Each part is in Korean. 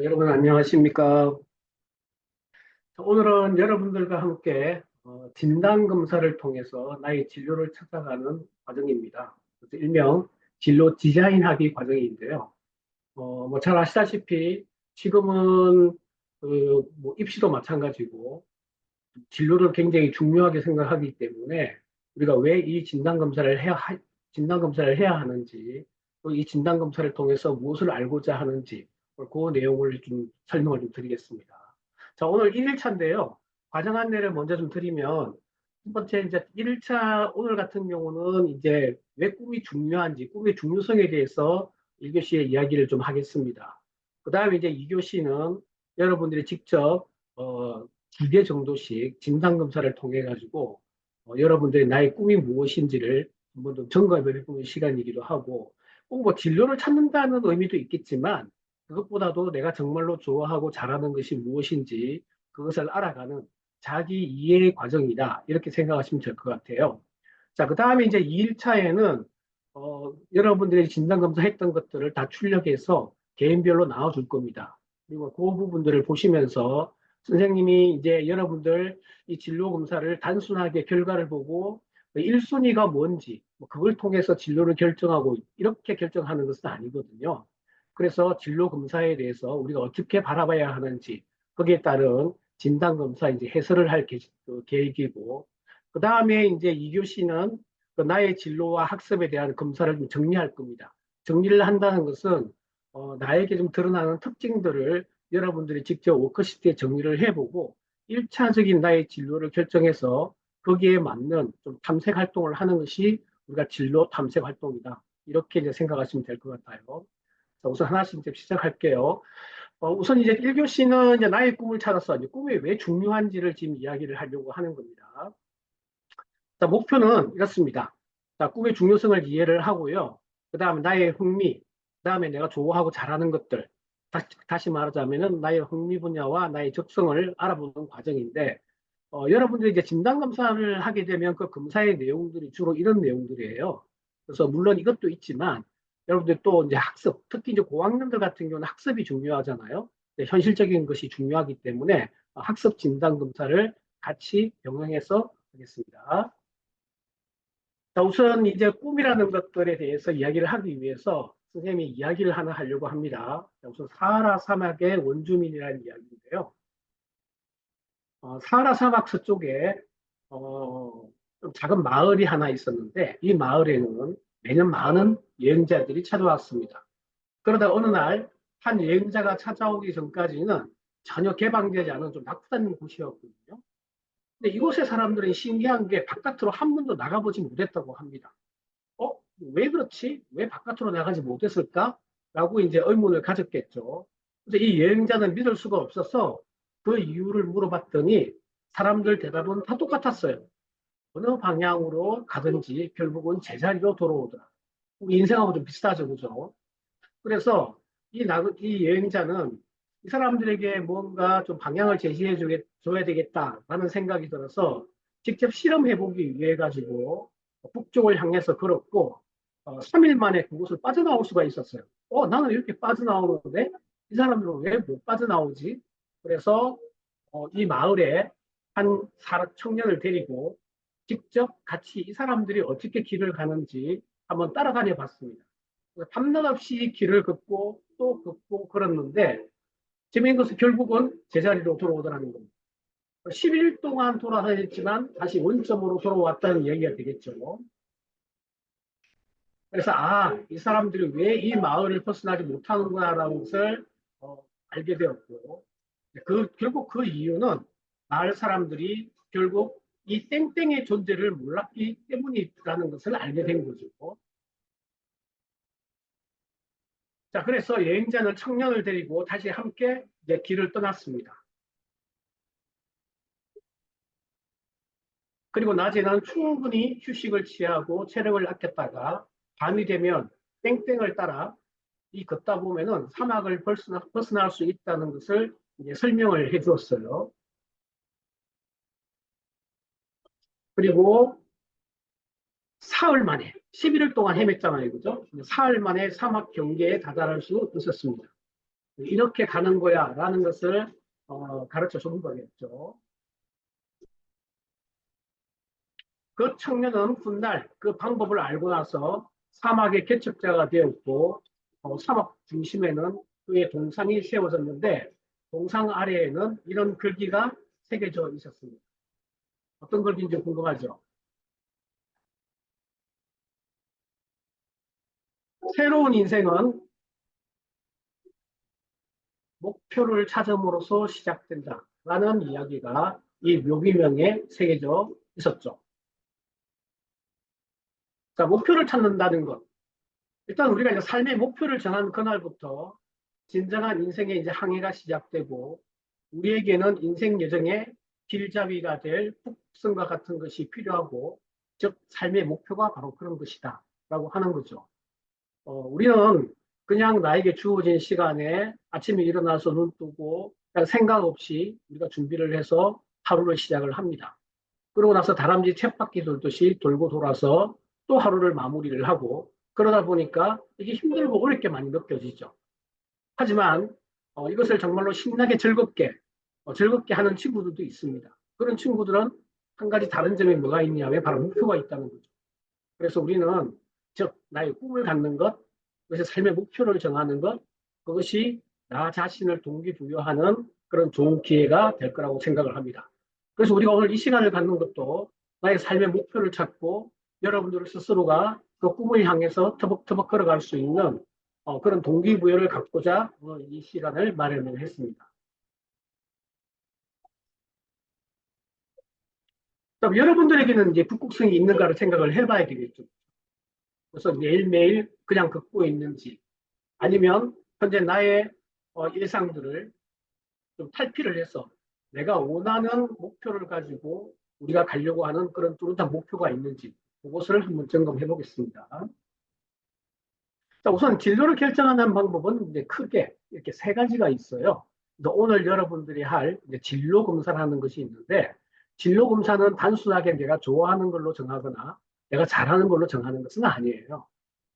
여러분 안녕하십니까? 자, 오늘은 여러분들과 함께 진단검사를 통해서 나의 진료를 찾아가는 과정입니다. 그래서 일명 진로 디자인하기 과정인데요. 뭐 잘 아시다시피 지금은 뭐 입시도 마찬가지고 진로를 굉장히 중요하게 생각하기 때문에 우리가 왜 이 진단검사를 해야 하는지, 또 이 진단검사를 통해서 무엇을 알고자 하는지, 그 내용을 좀 설명을 좀 드리겠습니다. 자, 오늘 1일차인데요. 과정 안내를 먼저 좀 드리면, 첫 번째, 이제 1일차 오늘 같은 경우는 이제 왜 꿈이 중요한지, 꿈의 중요성에 대해서 1교시에 이야기를 좀 하겠습니다. 그 다음에 이제 2교시는 여러분들이 직접, 어, 2개 정도씩 진단검사를 통해 가지고 여러분들의 나의 꿈이 무엇인지를 한번 좀 점검해 보는 시간이기도 하고 꼭 뭐 진로를 찾는다는 의미도 있겠지만 그것보다도 내가 정말로 좋아하고 잘하는 것이 무엇인지 그것을 알아가는 자기 이해 과정이다. 이렇게 생각하시면 될 것 같아요. 자, 그 다음에 이제 2일차에는 여러분들이 진단검사 했던 것들을 다 출력해서 개인별로 나눠줄 겁니다. 그리고 그 부분들을 보시면서 선생님이 이제 여러분들 이 진로 검사를 단순하게 결과를 보고 1순위가 뭔지 뭐 그걸 통해서 진로를 결정하고 이렇게 결정하는 것은 아니거든요. 그래서 진로 검사에 대해서 우리가 어떻게 바라봐야 하는지 거기에 따른 진단 검사 이제 해설을 할 계획이고 그 다음에 이제 2교시는 그 나의 진로와 학습에 대한 검사를 좀 정리할 겁니다. 정리를 한다는 것은 나에게 좀 드러나는 특징들을 여러분들이 직접 워크시트에 정리를 해보고 1차적인 나의 진로를 결정해서 거기에 맞는 좀 탐색 활동을 하는 것이 우리가 진로 탐색 활동이다. 이렇게 이제 생각하시면 될 것 같아요. 자, 우선 하나씩 이제 시작할게요. 우선 이제 1교시는 이제 나의 꿈을 찾아서 이제 꿈이 왜 중요한지를 지금 이야기를 하려고 하는 겁니다. 자, 목표는 이렇습니다. 자, 꿈의 중요성을 이해를 하고요. 그 다음에 나의 흥미, 그 다음에 내가 좋아하고 잘하는 것들. 다시 말하자면은 나의 흥미 분야와 나의 적성을 알아보는 과정인데, 여러분들이 이제 진단검사를 하게 되면 그 검사의 내용들이 주로 이런 내용들이에요. 그래서 물론 이것도 있지만, 여러분들 또 이제 학습, 특히 이제 고학년들 같은 경우는 학습이 중요하잖아요. 현실적인 것이 중요하기 때문에 학습 진단검사를 같이 병행해서 하겠습니다. 자, 우선 이제 꿈이라는 것들에 대해서 이야기를 하기 위해서 선생님이 이야기를 하나 하려고 합니다. 자, 우선 사하라 사막의 원주민이라는 이야기인데요. 사하라 사막 서쪽에 좀 작은 마을이 하나 있었는데 이 마을에는 매년 많은 여행자들이 찾아왔습니다. 그러다 어느 날 한 여행자가 찾아오기 전까지는 전혀 개방되지 않은 좀 낙후된 곳이었거든요. 근데 이곳의 사람들은 신기한 게 바깥으로 한 번도 나가보지 못했다고 합니다. 어? 왜 그렇지? 왜 바깥으로 나가지 못했을까? 라고 이제 의문을 가졌겠죠. 그래서 이 여행자는 믿을 수가 없어서 그 이유를 물어봤더니 사람들 대답은 다 똑같았어요. 어느 방향으로 가든지 결국은 제자리로 돌아오더라. 인생하고 좀 비슷하죠, 그죠? 그래서 이 여행자는 이 사람들에게 뭔가 좀 방향을 줘야 되겠다라는 생각이 들어서 직접 실험해보기 위해 가지고 북쪽을 향해서 걸었고 3일 만에 그곳을 빠져나올 수가 있었어요. 나는 이렇게 빠져나오는데 이 사람들은 왜 못 빠져나오지? 그래서 이 마을에 한 청년을 데리고 직접 같이 이 사람들이 어떻게 길을 가는지 한번 따라다녀 봤습니다. 밤낮 없이 길을 걷고 또 걷고 걸었는데 재미있는 것은 결국은 제자리로 돌아오더라는 겁니다. 10일 동안 돌아다녔지만 다시 원점으로 돌아왔다는 얘기가 되겠죠. 그래서 이 사람들이 왜 이 마을을 벗어나지 못하는구나라는 것을 알게 되었고 결국 그 이유는 마을 사람들이 결국 이 땡땡의 존재를 몰랐기 때문이라는 것을 알게 된 거죠. 자, 그래서 여행자는 청년을 데리고 다시 함께 이제 길을 떠났습니다. 그리고 낮에는 충분히 휴식을 취하고 체력을 아꼈다가 밤이 되면 땡땡을 따라 이 걷다 보면은 사막을 벗어날 수 있다는 것을 이제 설명을 해 주었어요. 그리고 사흘 만에 11일 동안 헤맸잖아요. 그죠? 사흘 만에 사막 경계에 다다를 수 있었습니다. 이렇게 가는 거야 라는 것을 가르쳐 준 거겠죠. 그 청년은 훗날 그 방법을 알고 나서 사막의 개척자가 되었고 사막 중심에는 그의 동상이 세워졌는데 동상 아래에는 이런 글귀가 새겨져 있었습니다. 어떤 글귀인지 궁금하죠? 새로운 인생은 목표를 찾음으로써 시작된다라는 이야기가 이 묘비명에 새겨져 있었죠. 자, 목표를 찾는다는 것. 일단 우리가 이제 삶의 목표를 정한 그날부터 진정한 인생의 이제 항해가 시작되고 우리에게는 인생 여정의 길잡이가 될 북성과 같은 것이 필요하고 즉 삶의 목표가 바로 그런 것이다 라고 하는 거죠. 우리는 그냥 나에게 주어진 시간에 아침에 일어나서 눈 뜨고 그냥 생각 없이 우리가 준비를 해서 하루를 시작을 합니다. 그러고 나서 다람쥐 쳇바퀴 돌듯이 돌고 돌아서 또 하루를 마무리를 하고 그러다 보니까 이게 힘들고 어렵게 많이 느껴지죠. 하지만 이것을 정말로 신나게 즐겁게 하는 친구들도 있습니다. 그런 친구들은 한 가지 다른 점이 뭐가 있냐면 바로 목표가 있다는 거죠. 그래서 우리는 즉 나의 꿈을 갖는 것, 그래서 삶의 목표를 정하는 것, 그것이 나 자신을 동기부여하는 그런 좋은 기회가 될 거라고 생각을 합니다. 그래서 우리가 오늘 이 시간을 갖는 것도 나의 삶의 목표를 찾고 여러분들 스스로가 그 꿈을 향해서 터벅터벅 걸어갈 수 있는 그런 동기부여를 갖고자 오늘 이 시간을 마련을 했습니다. 그럼 여러분들에게는 이제 북극성이 있는가를 생각을 해봐야 되겠죠. 그래서 매일매일 그냥 걷고 있는지 아니면 현재 나의 일상들을 좀 탈피를 해서 내가 원하는 목표를 가지고 우리가 가려고 하는 그런 뚜렷한 목표가 있는지 그것을 한번 점검해 보겠습니다. 자, 우선 진로를 결정하는 방법은 이제 크게 이렇게 세 가지가 있어요. 오늘 여러분들이 할 진로 검사를 하는 것이 있는데 진로 검사는 단순하게 내가 좋아하는 걸로 정하거나 내가 잘하는 걸로 정하는 것은 아니에요.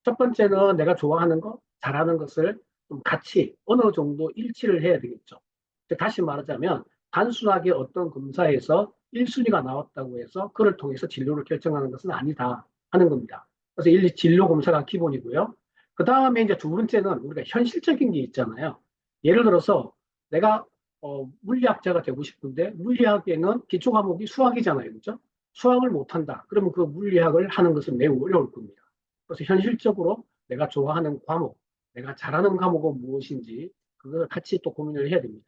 첫 번째는 내가 좋아하는 것, 잘하는 것을 좀 같이 어느 정도 일치를 해야 되겠죠. 다시 말하자면 단순하게 어떤 검사에서 1순위가 나왔다고 해서 그를 통해서 진로를 결정하는 것은 아니다 하는 겁니다. 그래서 진로 검사가 기본이고요. 그 다음에 이제 두 번째는 우리가 현실적인 게 있잖아요. 예를 들어서 내가 물리학자가 되고 싶은데 물리학에는 기초 과목이 수학이잖아요. 그죠? 수학을 못한다. 그러면 그 물리학을 하는 것은 매우 어려울 겁니다. 그래서 현실적으로 내가 좋아하는 과목, 내가 잘하는 과목은 무엇인지 그걸 같이 또 고민을 해야 됩니다.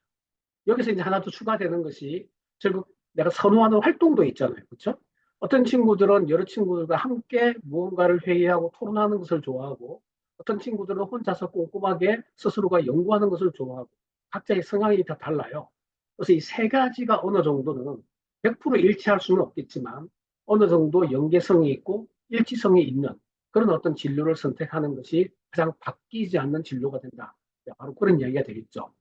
여기서 이제 하나 더 추가되는 것이 결국 내가 선호하는 활동도 있잖아요. 그렇죠? 어떤 친구들은 여러 친구들과 함께 무언가를 회의하고 토론하는 것을 좋아하고 어떤 친구들은 혼자서 꼼꼼하게 스스로가 연구하는 것을 좋아하고 각자의 성향이 다 달라요. 그래서 이 세 가지가 어느 정도는 100% 일치할 수는 없겠지만 어느 정도 연계성이 있고 일치성이 있는 그런 어떤 진로를 선택하는 것이 가장 바뀌지 않는 진로가 된다. 바로 그런 이야기가 되겠죠.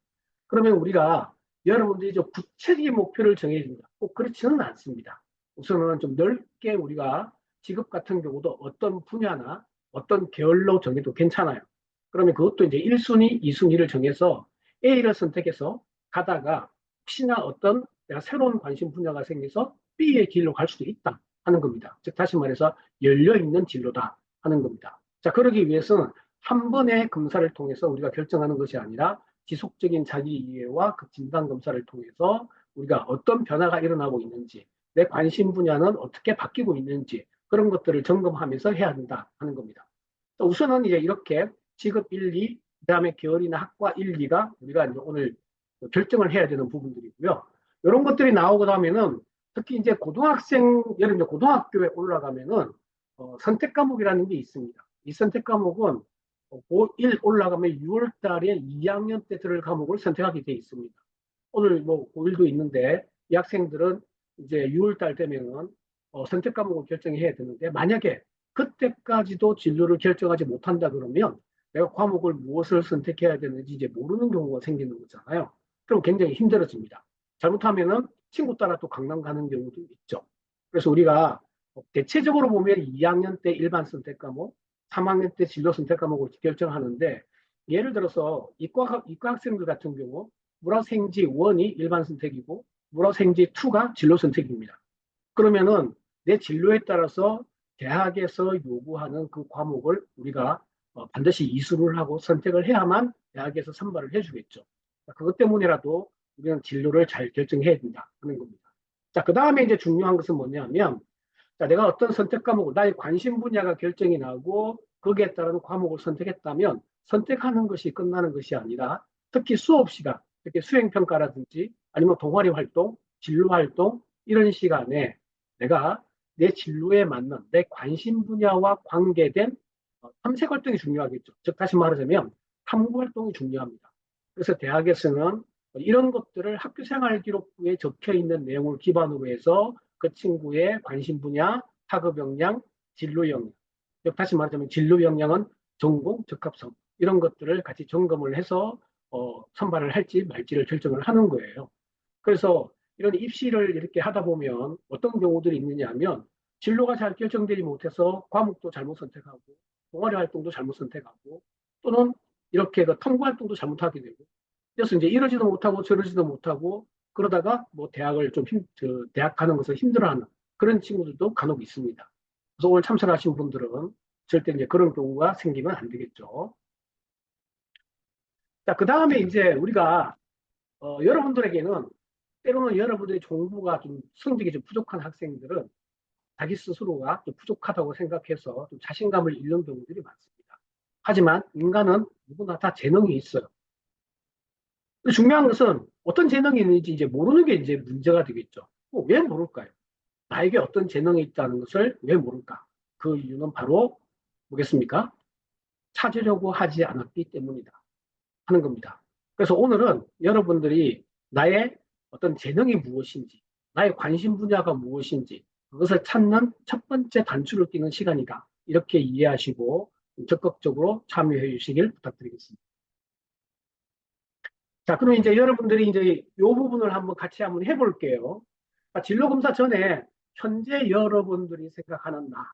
그러면 우리가 여러분들이 좀 구체적인 목표를 정해야 됩니다. 꼭 그렇지는 않습니다. 우선은 좀 넓게 우리가 직업 같은 경우도 어떤 분야나 어떤 계열로 정해도 괜찮아요. 그러면 그것도 이제 1순위, 2순위를 정해서 A를 선택해서 가다가 혹시나 어떤 내가 새로운 관심 분야가 생겨서 B의 길로 갈 수도 있다 하는 겁니다. 즉 다시 말해서 열려있는 진로다 하는 겁니다. 자, 그러기 위해서는 한 번의 검사를 통해서 우리가 결정하는 것이 아니라 지속적인 자기 이해와 그 진단 검사를 통해서 우리가 어떤 변화가 일어나고 있는지, 내 관심 분야는 어떻게 바뀌고 있는지 그런 것들을 점검하면서 해야 된다 하는 겁니다. 우선은 이제 이렇게 직업 1, 2, 그다음에 계열이나 학과 1, 2가 우리가 이제 오늘 결정을 해야 되는 부분들이고요. 이런 것들이 나오고 나면은 특히 이제 고등학생, 예를 들어 고등학교에 올라가면은 선택 과목이라는 게 있습니다. 이 선택 과목은 고1 올라가면 6월 달에 2학년 때 들을 과목을 선택하게 돼 있습니다. 오늘 뭐 고1도 있는데 이 학생들은 이제 6월 달 되면은 선택 과목을 결정해야 되는데 만약에 그때까지도 진로를 결정하지 못한다 그러면 내가 과목을 무엇을 선택해야 되는지 이제 모르는 경우가 생기는 거잖아요. 그럼 굉장히 힘들어집니다. 잘못하면은 친구 따라 또 강남 가는 경우도 있죠. 그래서 우리가 대체적으로 보면 2학년 때 일반 선택 과목, 3학년 때 진로 선택 과목을 결정하는데 예를 들어서 이과 학생들 같은 경우 물학생지 1이 일반 선택이고 물학생지 2가 진로 선택입니다. 그러면은 내 진로에 따라서 대학에서 요구하는 그 과목을 우리가 반드시 이수를 하고 선택을 해야만 대학에서 선발을 해주겠죠. 그것 때문에라도 우리는 진로를 잘 결정해야 된다 하는 겁니다. 자, 그 다음에 이제 중요한 것은 뭐냐면, 자, 내가 어떤 선택 과목을, 나의 관심 분야가 결정이 나고 거기에 따른 과목을 선택했다면 선택하는 것이 끝나는 것이 아니라 특히 수업 시간, 특히 수행평가라든지 아니면 동아리 활동, 진로 활동, 이런 시간에 내가 내 진로에 맞는 내 관심 분야와 관계된 탐색 활동이 중요하겠죠. 즉, 다시 말하자면 탐구 활동이 중요합니다. 그래서 대학에서는 이런 것들을 학교 생활 기록부에 적혀 있는 내용을 기반으로 해서 그 친구의 관심 분야, 학업 역량, 진로 역량, 다시 말하자면 진로 역량은 전공, 적합성 이런 것들을 같이 점검을 해서 선발을 할지 말지를 결정을 하는 거예요. 그래서 이런 입시를 이렇게 하다 보면 어떤 경우들이 있느냐 하면 진로가 잘 결정되지 못해서 과목도 잘못 선택하고 동아리 활동도 잘못 선택하고 또는 이렇게 그 탐구 활동도 잘못하게 되고 그래서 이제 이러지도 못하고 저러지도 못하고 그러다가 뭐 대학을 대학 가는 것을 힘들어하는 그런 친구들도 간혹 있습니다. 그래서 오늘 참석하신 분들은 절대 이제 그런 경우가 생기면 안 되겠죠. 자, 그 다음에 이제 우리가 여러분들에게는 때로는 여러분들의 공부가 좀 성적이 좀 부족한 학생들은 자기 스스로가 좀 부족하다고 생각해서 좀 자신감을 잃는 경우들이 많습니다. 하지만 인간은 누구나 다 재능이 있어요. 중요한 것은 어떤 재능이 있는지 이제 모르는 게 이제 문제가 되겠죠. 왜 모를까요? 나에게 어떤 재능이 있다는 것을 왜 모를까? 그 이유는 바로 뭐겠습니까? 찾으려고 하지 않았기 때문이다 하는 겁니다. 그래서 오늘은 여러분들이 나의 어떤 재능이 무엇인지, 나의 관심 분야가 무엇인지 그것을 찾는 첫 번째 단추를 끼는 시간이다. 이렇게 이해하시고 적극적으로 참여해 주시길 부탁드리겠습니다. 자, 그럼 이제 여러분들이 이제 이 부분을 같이 한번 해볼게요. 진로 검사 전에 현재 여러분들이 생각하는 나,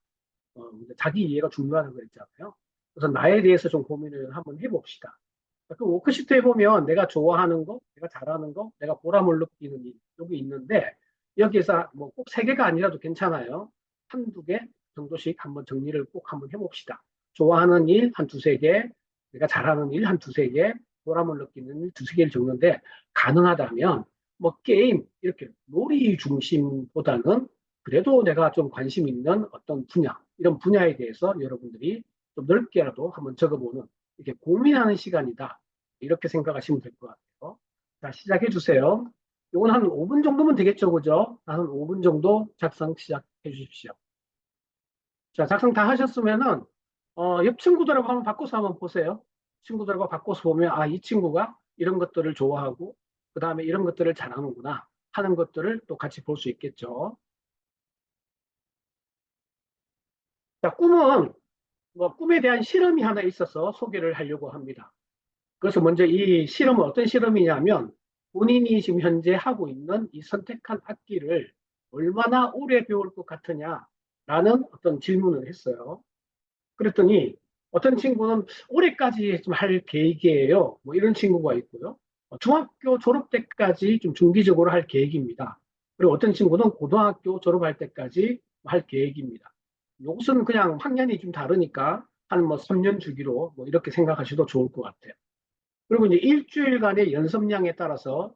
자기 이해가 중요하다고 그랬잖아요. 그래서 나에 대해서 좀 고민을 한번 해봅시다. 그 워크시트에 보면 내가 좋아하는 거, 내가 잘하는 거, 내가 보람을 느끼는 일, 여기 있는데 여기에서 뭐 꼭 세 개가 아니라도 괜찮아요. 한두 개 정도씩 한번 정리를 꼭 한번 해봅시다. 좋아하는 일 한 두세 개, 내가 잘하는 일 한 두세 개, 보람을 느끼는 일 두세 개를 적는데 가능하다면 뭐 게임, 이렇게 놀이 중심보다는 그래도 내가 좀 관심 있는 어떤 분야, 이런 분야에 대해서 여러분들이 좀 넓게라도 한번 적어보는 이렇게 고민하는 시간이다. 이렇게 생각하시면 될 것 같아요. 자, 시작해 주세요. 이건 한 5분 정도면 되겠죠, 그죠? 한 5분 정도 작성 시작해 주십시오. 자, 작성 다 하셨으면은, 옆 친구들하고 한번 바꿔서 한번 보세요. 친구들하고 바꿔서 보면, 아, 이 친구가 이런 것들을 좋아하고, 그 다음에 이런 것들을 잘하는구나 하는 것들을 또 같이 볼 수 있겠죠. 자, 꿈은, 뭐, 꿈에 대한 실험이 하나 있어서 소개를 하려고 합니다. 그래서 먼저 이 실험은 어떤 실험이냐면 본인이 지금 현재 하고 있는 이 선택한 악기를 얼마나 오래 배울 것 같으냐라는 어떤 질문을 했어요. 그랬더니 어떤 친구는 올해까지 좀 할 계획이에요. 뭐 이런 친구가 있고요. 중학교 졸업 때까지 좀 중기적으로 할 계획입니다. 그리고 어떤 친구는 고등학교 졸업할 때까지 할 계획입니다. 이것은 그냥 학년이 좀 다르니까 한 뭐 3년 주기로 뭐 이렇게 생각하셔도 좋을 것 같아요. 그리고 이제 일주일간의 연습량에 따라서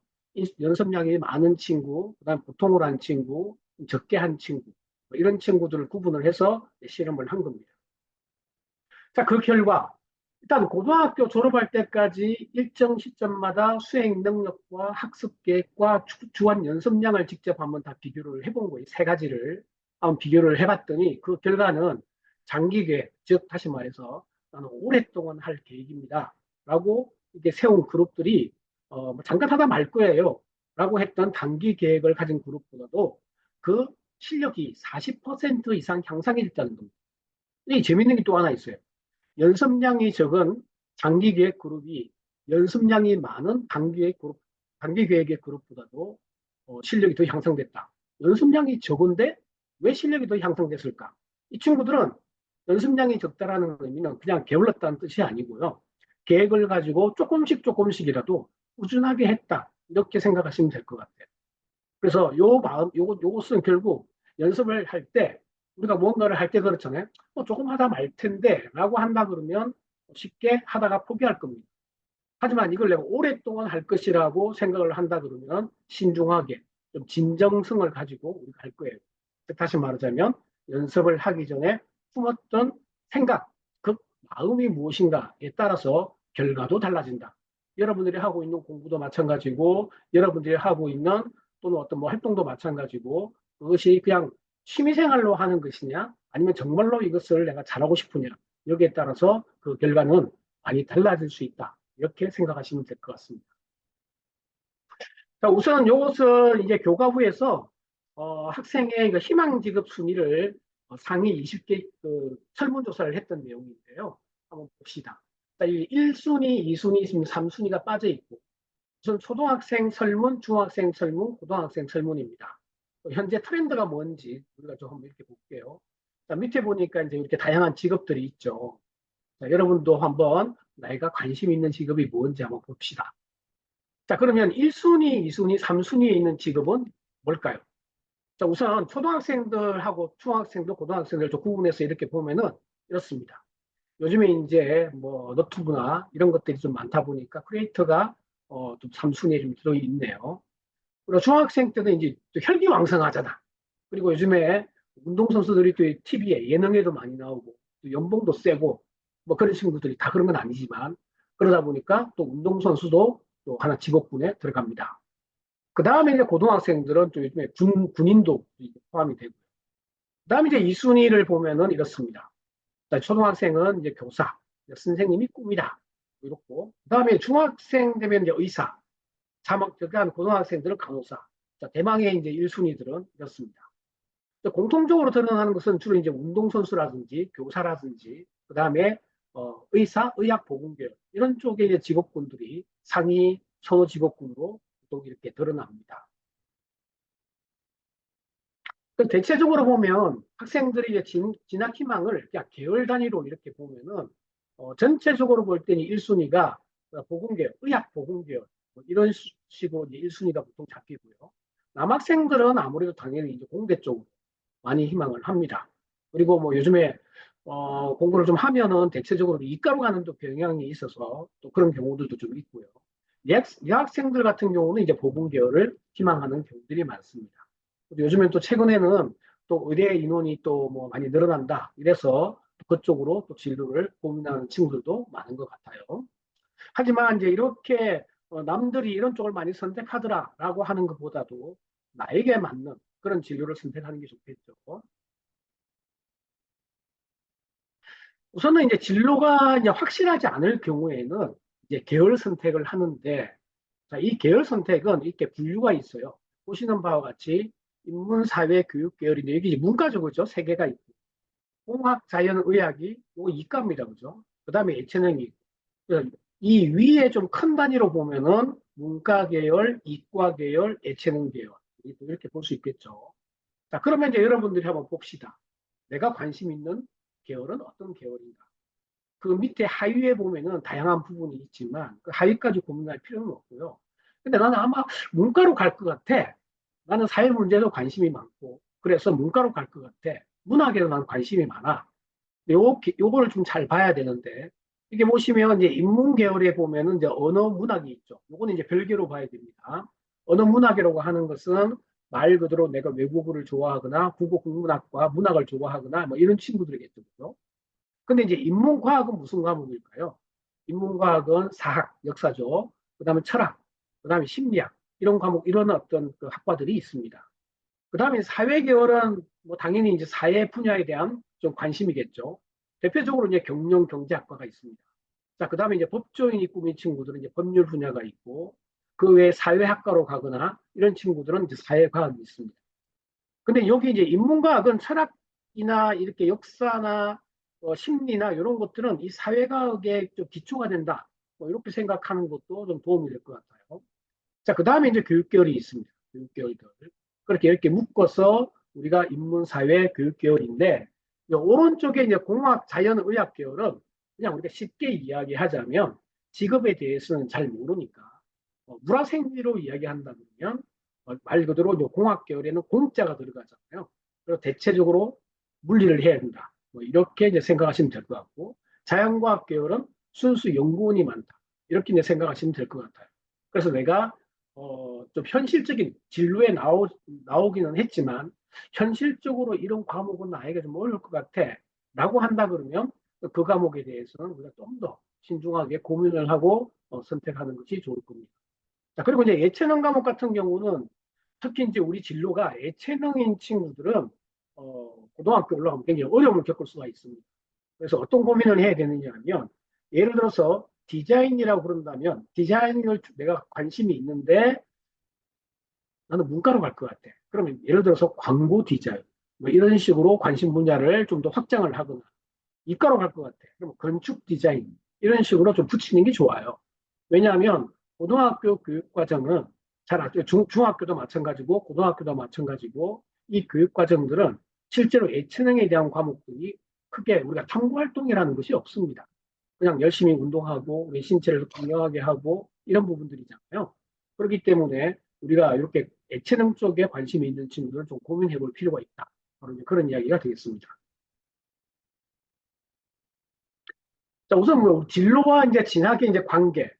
연습량이 많은 친구, 그다음 보통으로 한 친구, 적게 한 친구, 뭐 이런 친구들을 구분을 해서 실험을 한 겁니다. 자, 그 결과 일단 고등학교 졸업할 때까지 일정 시점마다 수행 능력과 학습 계획과 주한 연습량을 직접 한번 다 비교를 해본 거예요. 세 가지를 한번 비교를 해봤더니 그 결과는 장기 계획, 즉 다시 말해서 나는 오랫동안 할 계획입니다. 라고 이렇게 세운 그룹들이 뭐 잠깐 하다 말 거예요. 라고 했던 단기 계획을 가진 그룹보다도 그 실력이 40% 이상 향상이 됐다는 겁니다. 이 재밌는 게 또 하나 있어요. 연습량이 적은 장기 계획 그룹이 연습량이 많은 단기 계획의 그룹보다도 실력이 더 향상됐다. 연습량이 적은데 왜 실력이 더 향상됐을까? 이 친구들은 연습량이 적다라는 의미는 그냥 게을렀다는 뜻이 아니고요. 계획을 가지고 조금씩이라도 꾸준하게 했다. 이렇게 생각하시면 될 것 같아요. 그래서 요것은 결국 연습을 할 때, 우리가 무언가를 할 때 그렇잖아요. 조금 하다 말 텐데, 라고 한다 그러면 쉽게 하다가 포기할 겁니다. 하지만 이걸 내가 오랫동안 할 것이라고 생각을 한다 그러면 신중하게, 좀 진정성을 가지고 우리가 할 거예요. 다시 말하자면, 연습을 하기 전에 품었던 생각, 그 마음이 무엇인가에 따라서 결과도 달라진다. 여러분들이 하고 있는 공부도 마찬가지고, 여러분들이 하고 있는 또는 어떤 뭐 활동도 마찬가지고, 그것이 그냥 취미생활로 하는 것이냐, 아니면 정말로 이것을 내가 잘하고 싶으냐, 여기에 따라서 그 결과는 많이 달라질 수 있다. 이렇게 생각하시면 될 것 같습니다. 자, 우선 이것은 이제 교과 후에서 학생의 그 희망 지급 순위를 상위 20개 그 설문조사를 했던 내용인데요. 한번 봅시다. 자, 이 1순위, 2순위, 3순위가 빠져 있고, 우선 초등학생 설문, 중학생 설문, 고등학생 설문입니다. 현재 트렌드가 뭔지 우리가 좀 한번 이렇게 볼게요. 자, 밑에 보니까 이제 이렇게 다양한 직업들이 있죠. 자, 여러분도 한번 나이가 관심 있는 직업이 뭔지 한번 봅시다. 자, 그러면 1순위, 2순위, 3순위에 있는 직업은 뭘까요? 자, 우선 초등학생들하고 중학생들, 고등학생들 좀 구분해서 이렇게 보면은 이렇습니다. 요즘에 이제 뭐 너튜브나 이런 것들이 좀 많다 보니까 크리에이터가 좀 3순위에 좀 들어있네요. 그리고 중학생 때는 이제 또 혈기왕성하잖아. 그리고 요즘에 운동선수들이 또 TV에 예능에도 많이 나오고 또 연봉도 세고 뭐 그런 친구들이 다 그런 건 아니지만 그러다 보니까 또 운동선수도 또 하나 직업군에 들어갑니다. 그 다음에 이제 고등학생들은 또 요즘에 군인도 포함이 되고요. 그 다음에 이제 2순위를 보면은 이렇습니다. 초등학생은 이제 교사, 선생님이 꿈이다. 이렇고, 그 다음에 중학생 되면 이제 의사, 그다음 고등학생들은 간호사. 자, 대망의 이제 1순위들은 이렇습니다. 공통적으로 드러나는 것은 주로 이제 운동선수라든지 교사라든지, 그 다음에 의사, 의학보건계열 이런 쪽의 이제 직업군들이 상위 선호 직업군으로 또 이렇게 드러납니다. 대체적으로 보면 학생들이 이제 진학 희망을 그냥 계열 단위로 이렇게 보면은 전체적으로 볼 때는 1순위가 보건계열, 의학보건계열 뭐 이런 식으로 이제 1순위가 보통 잡히고요. 남학생들은 아무래도 당연히 이제 공대 쪽으로 많이 희망을 합니다. 그리고 뭐 요즘에 공부를 좀 하면은 대체적으로 이과로 가는 또 경향이 있어서 또 그런 경우들도 좀 있고요. 여학생들 같은 경우는 이제 보건계열을 희망하는 경우들이 많습니다. 요즘엔 또 최근에는 또 의대 인원이 또 뭐 많이 늘어난다. 이래서 그쪽으로 또 진로를 고민하는 친구들도 많은 것 같아요. 하지만 이제 이렇게 남들이 이런 쪽을 많이 선택하더라라고 하는 것보다도 나에게 맞는 그런 진로를 선택하는 게 좋겠죠. 우선은 이제 진로가 이제 확실하지 않을 경우에는 이제 계열 선택을 하는데, 자, 이 계열 선택은 이렇게 분류가 있어요. 보시는 바와 같이 인문, 사회, 교육 계열인데 여기 문과적으로죠. 세 개가 있고, 공학, 자연, 의학이 이거 이과입니다, 그죠? 그 다음에 예체능이 있고, 이 위에 좀 큰 단위로 보면은 문과 계열, 이과 계열, 예체능 계열 이렇게 볼 수 있겠죠. 자, 그러면 이제 여러분들이 한번 봅시다. 내가 관심 있는 계열은 어떤 계열인가? 그 밑에 하위에 보면은 다양한 부분이 있지만 그 하위까지 고민할 필요는 없고요. 근데 나는 아마 문과로 갈 것 같아. 나는 사회 문제도 관심이 많고 그래서 문과로 갈 것 같아. 문학에도 나는 관심이 많아. 요거를 좀 잘 봐야 되는데 이게 보시면 이제 인문 계열에 보면은 이제 언어 문학이 있죠. 요거는 이제 별개로 봐야 됩니다. 언어 문학이라고 하는 것은 말 그대로 내가 외국어를 좋아하거나 국어 국문학과 문학을 좋아하거나 뭐 이런 친구들이겠죠. 근데 이제 인문과학은 무슨 과목일까요? 인문과학은 사학, 역사죠. 그 다음에 철학, 그 다음에 심리학, 이런 과목, 이런 어떤 그 학과들이 있습니다. 그 다음에 사회계열은 뭐 당연히 이제 사회 분야에 대한 좀 관심이겠죠. 대표적으로 이제 경영 경제학과가 있습니다. 자, 그 다음에 이제 법조인이 꾸민 친구들은 이제 법률 분야가 있고, 그 외에 사회학과로 가거나 이런 친구들은 이제 사회과학이 있습니다. 근데 여기 이제 인문과학은 철학이나 이렇게 역사나 심리나 이런 것들은 이 사회과학의 좀 기초가 된다. 뭐 이렇게 생각하는 것도 좀 도움이 될 것 같아요. 자, 그 다음에 이제 교육계열이 있습니다. 교육계열들. 그렇게 이렇게 묶어서 우리가 인문사회 교육계열인데, 오른쪽에 이제 공학, 자연, 의학 계열은 그냥 우리가 쉽게 이야기하자면 직업에 대해서는 잘 모르니까 물화생지로 이야기한다 그러면 말 그대로 공학 계열에는 공자가 들어가잖아요. 그래서 대체적으로 물리를 해야 된다. 뭐 이렇게 이제 생각하시면 될 것 같고 자연과학 계열은 순수 연구원이 많다. 이렇게 이제 생각하시면 될 것 같아요. 그래서 내가 좀 현실적인 진로에 나오기는 했지만 현실적으로 이런 과목은 나에게 좀 어려울 것 같아. 라고 한다 그러면 그 과목에 대해서는 우리가 좀 더 신중하게 고민을 하고 선택하는 것이 좋을 겁니다. 자, 그리고 이제 예체능 과목 같은 경우는 특히 이제 우리 진로가 예체능인 친구들은 고등학교 올라가면 굉장히 어려움을 겪을 수가 있습니다. 그래서 어떤 고민을 해야 되느냐 하면 예를 들어서 디자인이라고 그런다면 디자인을 내가 관심이 있는데 나는 문과로 갈 것 같아. 그러면 예를 들어서 광고 디자인 뭐 이런 식으로 관심 분야를 좀 더 확장을 하거나 이과로 갈 것 같아. 그럼 건축 디자인 이런 식으로 좀 붙이는 게 좋아요. 왜냐하면 고등학교 교육 과정은 잘 아죠. 중학교도 마찬가지고 고등학교도 마찬가지고 이 교육 과정들은 실제로 예체능에 대한 과목들이 크게 우리가 탐구 활동이라는 것이 없습니다. 그냥 열심히 운동하고 우리 신체를 건강하게 하고 이런 부분들이잖아요. 그렇기 때문에 우리가 이렇게 예체능 쪽에 관심이 있는 친구들은 좀 고민해 볼 필요가 있다. 바로 그런 이야기가 되겠습니다. 자, 우선 뭐 진로와 이제 진학의 이제 관계.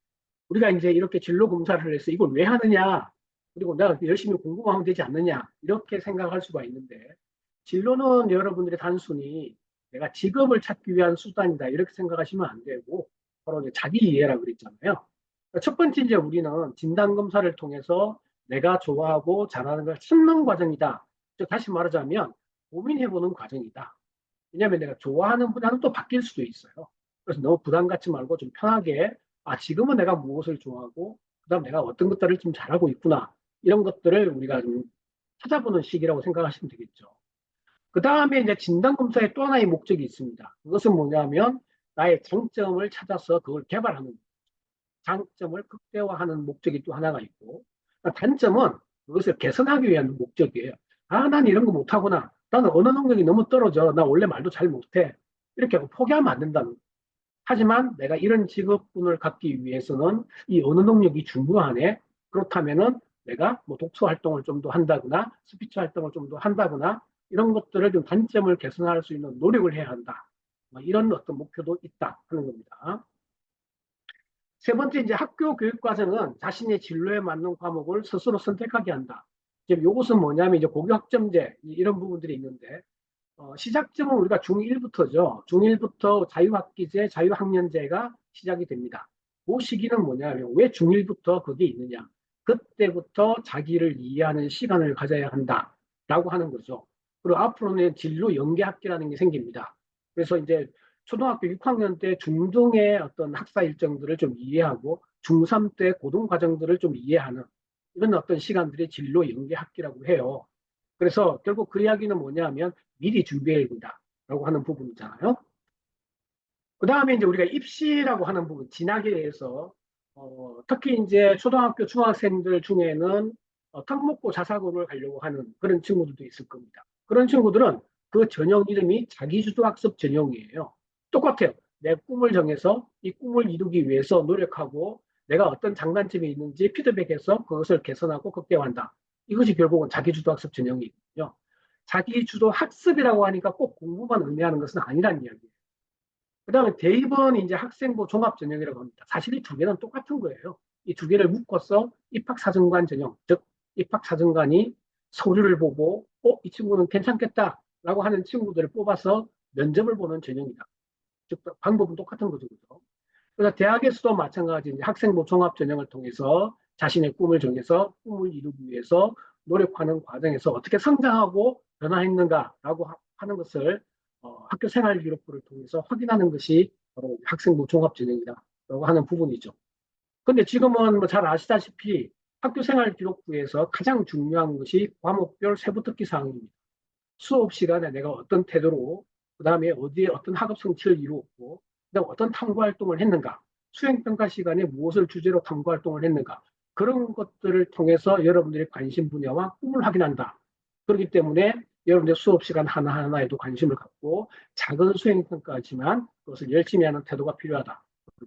우리가 이제 이렇게 진로 검사를 해서 이걸 왜 하느냐, 그리고 내가 열심히 공부하면 되지 않느냐, 이렇게 생각할 수가 있는데, 진로는 여러분들이 단순히 내가 직업을 찾기 위한 수단이다, 이렇게 생각하시면 안 되고, 바로 이제 자기 이해라고 그랬잖아요. 그러니까 첫 번째 이제 우리는 진단 검사를 통해서 내가 좋아하고 잘하는 걸 찾는 과정이다. 즉, 다시 말하자면 고민해보는 과정이다. 왜냐하면 내가 좋아하는 분야는 또 바뀔 수도 있어요. 그래서 너무 부담 갖지 말고 좀 편하게 지금은 내가 무엇을 좋아하고 그다음 내가 어떤 것들을 좀 잘하고 있구나 이런 것들을 우리가 좀 찾아보는 시기라고 생각하시면 되겠죠. 그 다음에 이제 진단 검사의 또 하나의 목적이 있습니다. 그것은 뭐냐면 나의 장점을 찾아서 그걸 개발하는 장점을 극대화하는 목적이 또 하나가 있고 단점은 그것을 개선하기 위한 목적이에요. 난 이런 거 못하구나. 나는 언어 능력이 너무 떨어져. 나 원래 말도 잘 못해. 이렇게 하고 포기하면 안 된다는 거예요. 하지만 내가 이런 직업군을 갖기 위해서는 이 언어 능력이 중요하네. 그렇다면은 내가 뭐 독서 활동을 좀 더 한다거나 스피치 활동을 좀 더 한다거나 이런 것들을 좀 단점을 개선할 수 있는 노력을 해야 한다. 뭐 이런 어떤 목표도 있다 하는 겁니다. 세 번째 이제 학교 교육 과정은 자신의 진로에 맞는 과목을 스스로 선택하게 한다. 지금 이것은 뭐냐면 이제 고교 학점제 이런 부분들이 있는데 시작점은 우리가 중1부터죠. 중1부터 자유학기제, 자유학년제가 시작이 됩니다. 그 시기는 뭐냐면 왜 중1부터 그게 있느냐. 그때부터 자기를 이해하는 시간을 가져야 한다라고 하는 거죠. 그리고 앞으로는 진로 연계학기라는 게 생깁니다. 그래서 이제 초등학교 6학년 때 중등의 어떤 학사 일정들을 좀 이해하고 중3 때 고등 과정들을 좀 이해하는 이런 어떤 시간들이 진로 연계학기라고 해요. 그래서 결국 그 이야기는 뭐냐면 미리 준비해야 된다라고 하는 부분이잖아요. 그 다음에 이제 우리가 입시라고 하는 부분, 진학에 대해서 특히 이제 초등학교 중학생들 중에는 특목고 자사고를 가려고 하는 그런 친구들도 있을 겁니다. 그런 친구들은 그 전형 이름이 자기주도학습 전형이에요. 똑같아요. 내 꿈을 정해서 이 꿈을 이루기 위해서 노력하고 내가 어떤 장단점이 있는지 피드백해서 그것을 개선하고 극대화한다. 이것이 결국은 자기주도학습 전형이거든요. 자기주도학습이라고 하니까 꼭 공부만 의미하는 것은 아니라는 이야기예요. 그 다음에 대입은 이제 학생부 종합전형이라고 합니다. 사실 이 두 개는 똑같은 거예요. 이 두 개를 묶어서 입학사정관 전형, 즉 입학사정관이 서류를 보고 이 친구는 괜찮겠다라고 하는 친구들을 뽑아서 면접을 보는 전형이다. 즉 방법은 똑같은 거죠. 그죠? 그래서 대학에서도 마찬가지 학생부 종합전형을 통해서 자신의 꿈을 정해서 꿈을 이루기 위해서 노력하는 과정에서 어떻게 성장하고 변화했는가라고 하는 것을 학교 생활 기록부를 통해서 확인하는 것이 바로 학생부 종합전형이라고 하는 부분이죠. 근데 지금은 뭐 잘 아시다시피 학교 생활 기록부에서 가장 중요한 것이 과목별 세부 특기 사항입니다. 수업 시간에 내가 어떤 태도로, 그 다음에 어디에 어떤 학업 성취를 이루었고, 그다음 어떤 탐구 활동을 했는가, 수행평가 시간에 무엇을 주제로 탐구 활동을 했는가, 그런 것들을 통해서 여러분들의 관심 분야와 꿈을 확인한다. 그렇기 때문에 여러분들 수업 시간 하나하나에도 관심을 갖고 작은 수행평가지만 그것을 열심히 하는 태도가 필요하다.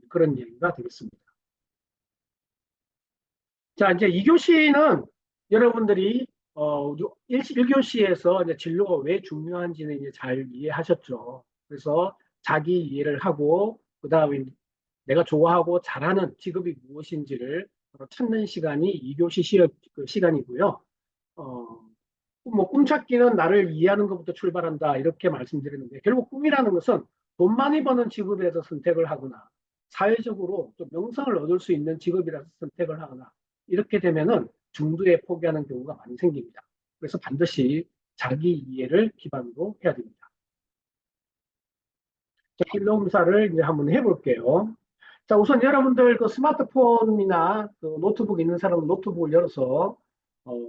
그런 얘기가 되겠습니다. 자, 이제 2교시는 여러분들이 1교시에서 이제 진로가 왜 중요한지는 이제 잘 이해하셨죠. 그래서 자기 이해를 하고, 그 다음에 내가 좋아하고 잘하는 직업이 무엇인지를 찾는 시간이 2교시 시간이고요. 어, 뭐 꿈찾기는 나를 이해하는 것부터 출발한다 이렇게 말씀드렸는데 결국 꿈이라는 것은 돈 많이 버는 직업에서 선택을 하거나 사회적으로 좀 명성을 얻을 수 있는 직업이라서 선택을 하거나 이렇게 되면은 중도에 포기하는 경우가 많이 생깁니다. 그래서 반드시 자기 이해를 기반으로 해야 됩니다. 자, 진로검사를 이제 한번 해볼게요. 자, 우선 여러분들 그 스마트폰이나 그 노트북 있는 사람은 노트북을 열어서 어,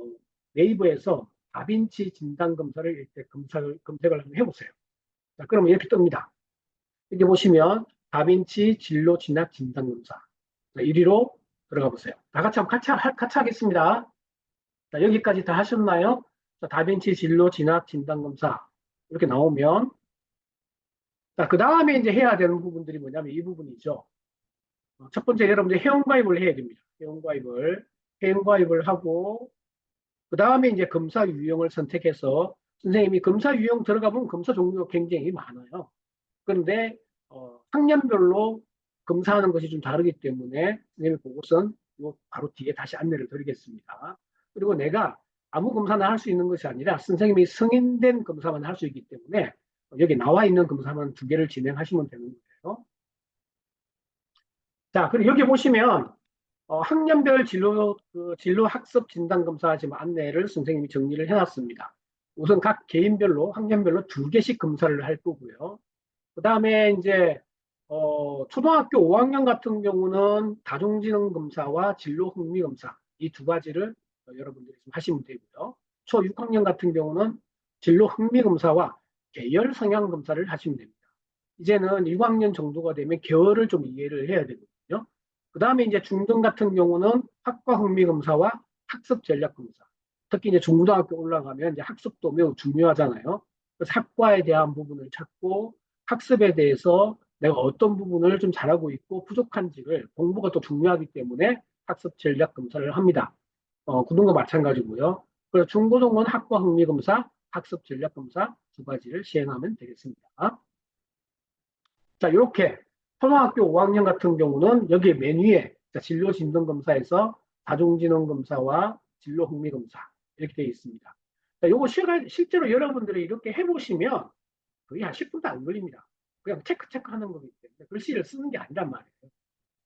네이버에서 다빈치 진단검사를 이렇게 검색을 한번 해보세요. 자, 그러면 이렇게 뜹니다. 여기 보시면 다빈치 진로 진학 진단검사. 자, 1위로 들어가 보세요. 다 같이 한번 같이 하겠습니다. 자, 여기까지 다 하셨나요? 자, 다빈치 진로 진학 진단검사. 이렇게 나오면 자, 그 다음에 이제 해야 되는 부분들이 뭐냐면 이 부분이죠. 첫 번째 여러분들 회원가입을 해야 됩니다. 회원가입을 하고 그 다음에 이제 검사 유형을 선택해서 선생님이 검사 유형 들어가면 검사 종류가 굉장히 많아요. 그런데 학년별로 검사하는 것이 좀 다르기 때문에 선생님이 그것은 바로 뒤에 다시 안내를 드리겠습니다. 그리고 내가 아무 검사나 할 수 있는 것이 아니라 선생님이 승인된 검사만 할 수 있기 때문에 여기 나와 있는 검사만 2개를 진행하시면 되는 거예요. 자, 그리고 여기 보시면 학년별 진로 학습 진단 검사 지금 안내를 선생님이 정리를 해놨습니다. 우선 각 개인별로 학년별로 2개씩 검사를 할 거고요. 그 다음에 이제 초등학교 5학년 같은 경우는 다중지능 검사와 진로 흥미 검사 이 2가지를 여러분들이 좀 하시면 되고요. 초 6학년 같은 경우는 진로 흥미 검사와 계열 성향 검사를 하시면 됩니다. 이제는 6학년 정도가 되면 계열을 좀 이해를 해야 되거든요. 그 다음에 이제 중등 같은 경우는 학과 흥미 검사와 학습 전략 검사. 특히 이제 중고등학교 올라가면 이제 학습도 매우 중요하잖아요. 그래서 학과에 대한 부분을 찾고 학습에 대해서 내가 어떤 부분을 좀 잘하고 있고 부족한지를 공부가 또 중요하기 때문에 학습 전략 검사를 합니다. 고등도 마찬가지고요. 그래서 중고등은 학과 흥미 검사, 학습 전략 검사 2가지를 시행하면 되겠습니다. 자, 이렇게 초등학교 5학년 같은 경우는 여기 메뉴에 진로 진등 검사에서 다중지능 검사와 진로 흥미 검사 이렇게 되어 있습니다. 자, 요거 실제로 여러분들이 이렇게 해보시면 거의 한 10분도 안 걸립니다. 그냥 체크 하는 거기 때문에 글씨를 쓰는 게 아니란 말이에요.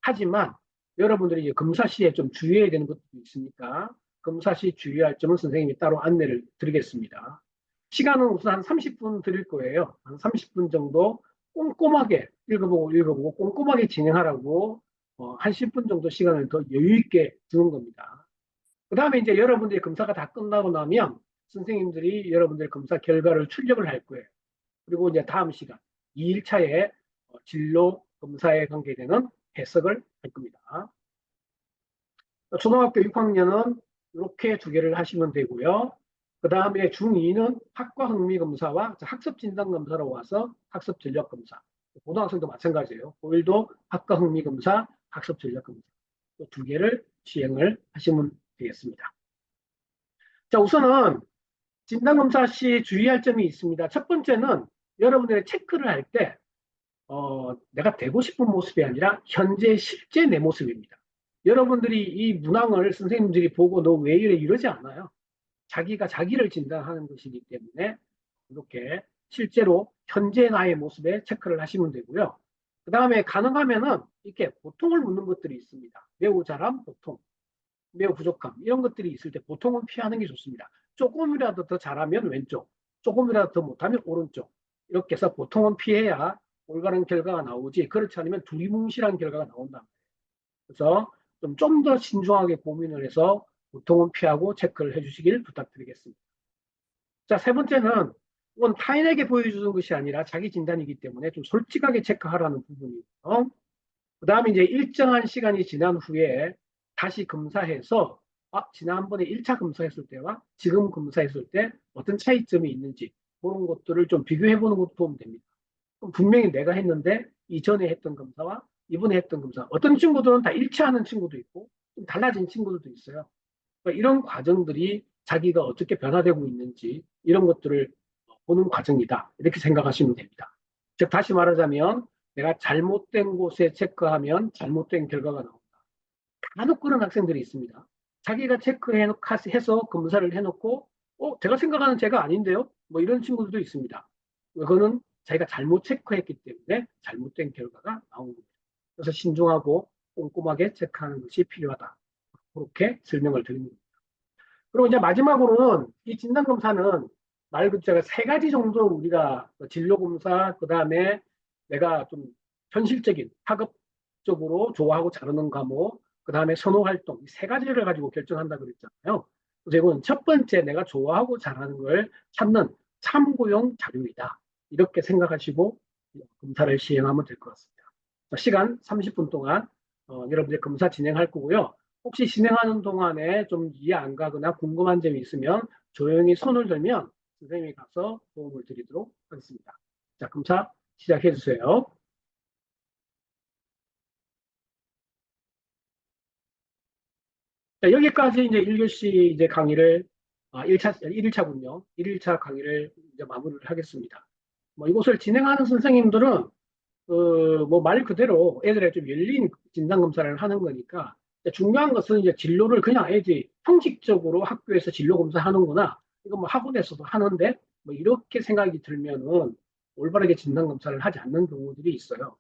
하지만 여러분들이 이제 검사 시에 좀 주의해야 되는 것도 있으니까 검사 시 주의할 점은 선생님이 따로 안내를 드리겠습니다. 시간은 우선 한 30분 드릴 거예요. 한 30분 정도 꼼꼼하게 읽어보고 꼼꼼하게 진행하라고 한 10분 정도 시간을 더 여유 있게 주는 겁니다. 그 다음에 이제 여러분들이 검사가 다 끝나고 나면 선생님들이 여러분들 검사 결과를 출력을 할 거예요. 그리고 이제 다음 시간 2일차에 진로 검사에 관계되는 해석을 할 겁니다. 초등학교 6학년은 이렇게 2개를 하시면 되고요. 그 다음에 중2는 학과 흥미 검사와 학습 진단 검사로 와서 학습 전략 검사. 고등학생도 마찬가지예요. 고1도 학과 흥미 검사, 학습 전략 검사. 2개를 시행을 하시면 되겠습니다. 자, 우선은 진단 검사 시 주의할 점이 있습니다. 첫 번째는 여러분들이 체크를 할 때 내가 되고 싶은 모습이 아니라 현재 실제 내 모습입니다. 여러분들이 이 문항을 선생님들이 보고 너 왜 이러지 않아요. 자기가 자기를 진단하는 것이기 때문에 이렇게 실제로 현재 나의 모습에 체크를 하시면 되고요. 그 다음에 가능하면은 이렇게 보통을 묻는 것들이 있습니다. 매우 잘함, 보통, 매우 부족함 이런 것들이 있을 때 보통은 피하는 게 좋습니다. 조금이라도 더 잘하면 왼쪽, 조금이라도 더 못하면 오른쪽 이렇게 해서 보통은 피해야 올바른 결과가 나오지 그렇지 않으면 두리뭉실한 결과가 나온다. 그래서 좀 더 신중하게 고민을 해서 보통은 피하고 체크를 해주시길 부탁드리겠습니다. 자, 3번째는 이건 타인에게 보여주는 것이 아니라 자기 진단이기 때문에 좀 솔직하게 체크하라는 부분이고요. 그 다음에 이제 일정한 시간이 지난 후에 다시 검사해서 지난번에 1차 검사했을 때와 지금 검사했을 때 어떤 차이점이 있는지 그런 것들을 좀 비교해 보는 것도 도움 됩니다. 분명히 내가 했는데 이전에 했던 검사와 이번에 했던 검사. 어떤 친구들은 다 일치하는 친구도 있고 좀 달라진 친구들도 있어요. 그러니까 이런 과정들이 자기가 어떻게 변화되고 있는지 이런 것들을 보는 과정이다. 이렇게 생각하시면 됩니다. 즉 다시 말하자면 내가 잘못된 곳에 체크하면 잘못된 결과가 나온다. 간혹 그런 학생들이 있습니다. 자기가 체크해서 검사를 해놓고 제가 생각하는 제가 아닌데요? 뭐 이런 친구들도 있습니다. 그거는 자기가 잘못 체크했기 때문에 잘못된 결과가 나온 겁니다. 그래서 신중하고 꼼꼼하게 체크하는 것이 필요하다. 그렇게 설명을 드립니다. 그리고 이제 마지막으로는 이 진단검사는 말 그대로 세 가지 정도 우리가 진로검사, 그 다음에 내가 좀 현실적인 학업적으로 좋아하고 잘하는 과목, 그 다음에 선호활동, 이 세 가지를 가지고 결정한다 그랬잖아요. 그래서 이건 첫 번째 내가 좋아하고 잘하는 걸 찾는 참고용 자료이다. 이렇게 생각하시고 검사를 시행하면 될 것 같습니다. 시간 30분 동안 여러분들 검사 진행할 거고요. 혹시 진행하는 동안에 좀 이해 안 가거나 궁금한 점이 있으면 조용히 손을 들면 선생님이 가서 도움을 드리도록 하겠습니다. 자, 검사 시작해 주세요. 자, 여기까지 이제 1교시 이제 강의를 1일차군요. 1일차 강의를 이제 마무리를 하겠습니다. 뭐 이곳을 진행하는 선생님들은 뭐 말 그대로 애들의 좀 열린 진단 검사를 하는 거니까 중요한 것은 이제 진로를 그냥 애들이 형식적으로 학교에서 진로 검사 하는구나. 이거 뭐 학원에서도 하는데 뭐 이렇게 생각이 들면은 올바르게 진단 검사를 하지 않는 경우들이 있어요.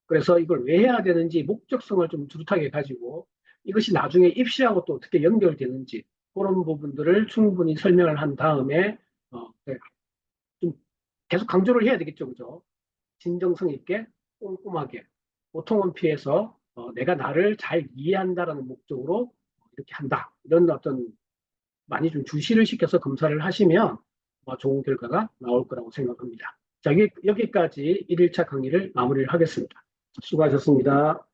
그래서 이걸 왜 해야 되는지 목적성을 좀 뚜렷하게 가지고 이것이 나중에 입시하고 또 어떻게 연결되는지 그런 부분들을 충분히 설명을 한 다음에 네, 좀 계속 강조를 해야 되겠죠, 그죠? 진정성 있게 꼼꼼하게 보통은 피해서 내가 나를 잘 이해한다라는 목적으로 이렇게 한다. 이런 어떤 많이 좀 주시를 시켜서 검사를 하시면 좋은 결과가 나올 거라고 생각합니다. 자, 여기까지 1일차 강의를 마무리를 하겠습니다. 수고하셨습니다.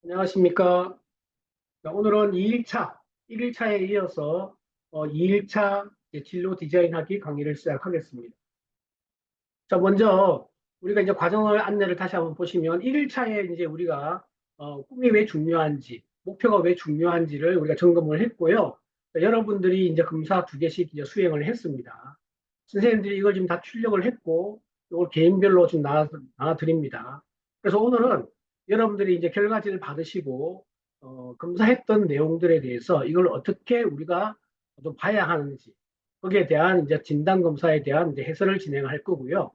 안녕하십니까. 자, 오늘은 2일차, 1일차에 이어서 2일차 진로 디자인하기 강의를 시작하겠습니다. 자, 먼저 우리가 이제 과정을 안내를 다시 한번 보시면 1일차에 이제 우리가 꿈이 왜 중요한지, 목표가 왜 중요한지를 우리가 점검을 했고요. 자, 여러분들이 이제 검사 두 개씩 이제 수행을 했습니다. 선생님들이 이걸 지금 다 출력을 했고, 이걸 개인별로 좀 나눠드립니다. 그래서 오늘은 여러분들이 이제 결과지를 받으시고, 검사했던 내용들에 대해서 이걸 어떻게 우리가 좀 봐야 하는지, 거기에 대한 이제 진단 검사에 대한 이제 해설을 진행할 거고요.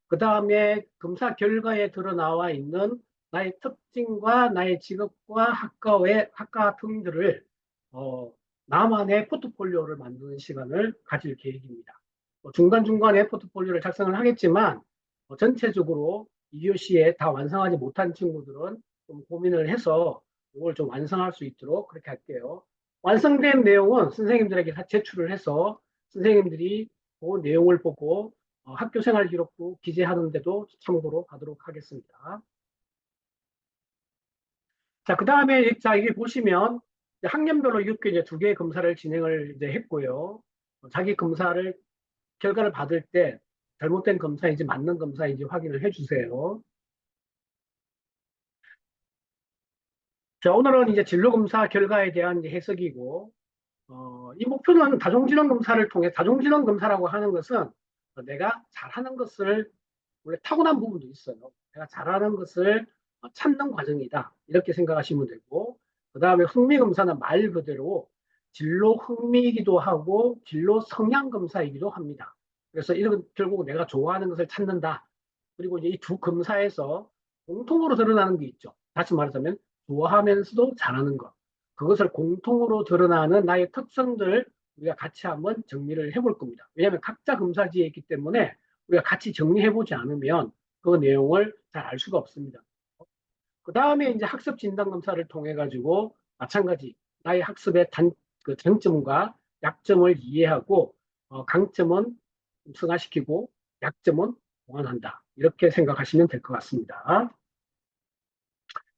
그 다음에 검사 결과에 드러나와 있는 나의 특징과 나의 직업과 학과 등들을 어, 나만의 포트폴리오를 만드는 시간을 가질 계획입니다. 중간중간에 포트폴리오를 작성을 하겠지만 전체적으로 2교시에 다 완성하지 못한 친구들은 좀 고민을 해서 이걸 좀 완성할 수 있도록 그렇게 할게요. 완성된 내용은 선생님들에게 다 제출을 해서 선생님들이 그 내용을 보고 학교 생활 기록부 기재하는데도 참고로 하도록 하겠습니다. 자, 그 다음에 자, 이게 보시면 학년별로 이렇게 이제 두 개의 검사를 진행을 이제 했고요. 자기 검사를 결과를 받을 때 잘못된 검사인지 맞는 검사인지 확인을 해주세요. 자, 오늘은 이제 진로검사 결과에 대한 이제 해석이고, 이 목표는 다중진원 검사를 통해 다중진원 검사라고 하는 것은 내가 잘하는 것을 원래 타고난 부분도 있어요. 내가 잘하는 것을 찾는 과정이다. 이렇게 생각하시면 되고, 그 다음에 흥미검사는 말 그대로 진로 흥미이기도 하고, 진로 성향 검사이기도 합니다. 그래서 이런 결국 내가 좋아하는 것을 찾는다. 그리고 이제 이 두 검사에서 공통으로 드러나는 게 있죠. 다시 말하자면, 좋아하면서도 잘하는 것. 그것을 공통으로 드러나는 나의 특성들 우리가 같이 한번 정리를 해볼 겁니다. 왜냐하면 각자 검사지에 있기 때문에 우리가 같이 정리해보지 않으면 그 내용을 잘 알 수가 없습니다. 그 다음에 이제 학습 진단 검사를 통해 가지고 마찬가지 나의 학습의 그 장점과 약점을 이해하고 강점은 승화시키고 약점은 보완한다. 이렇게 생각하시면 될 것 같습니다.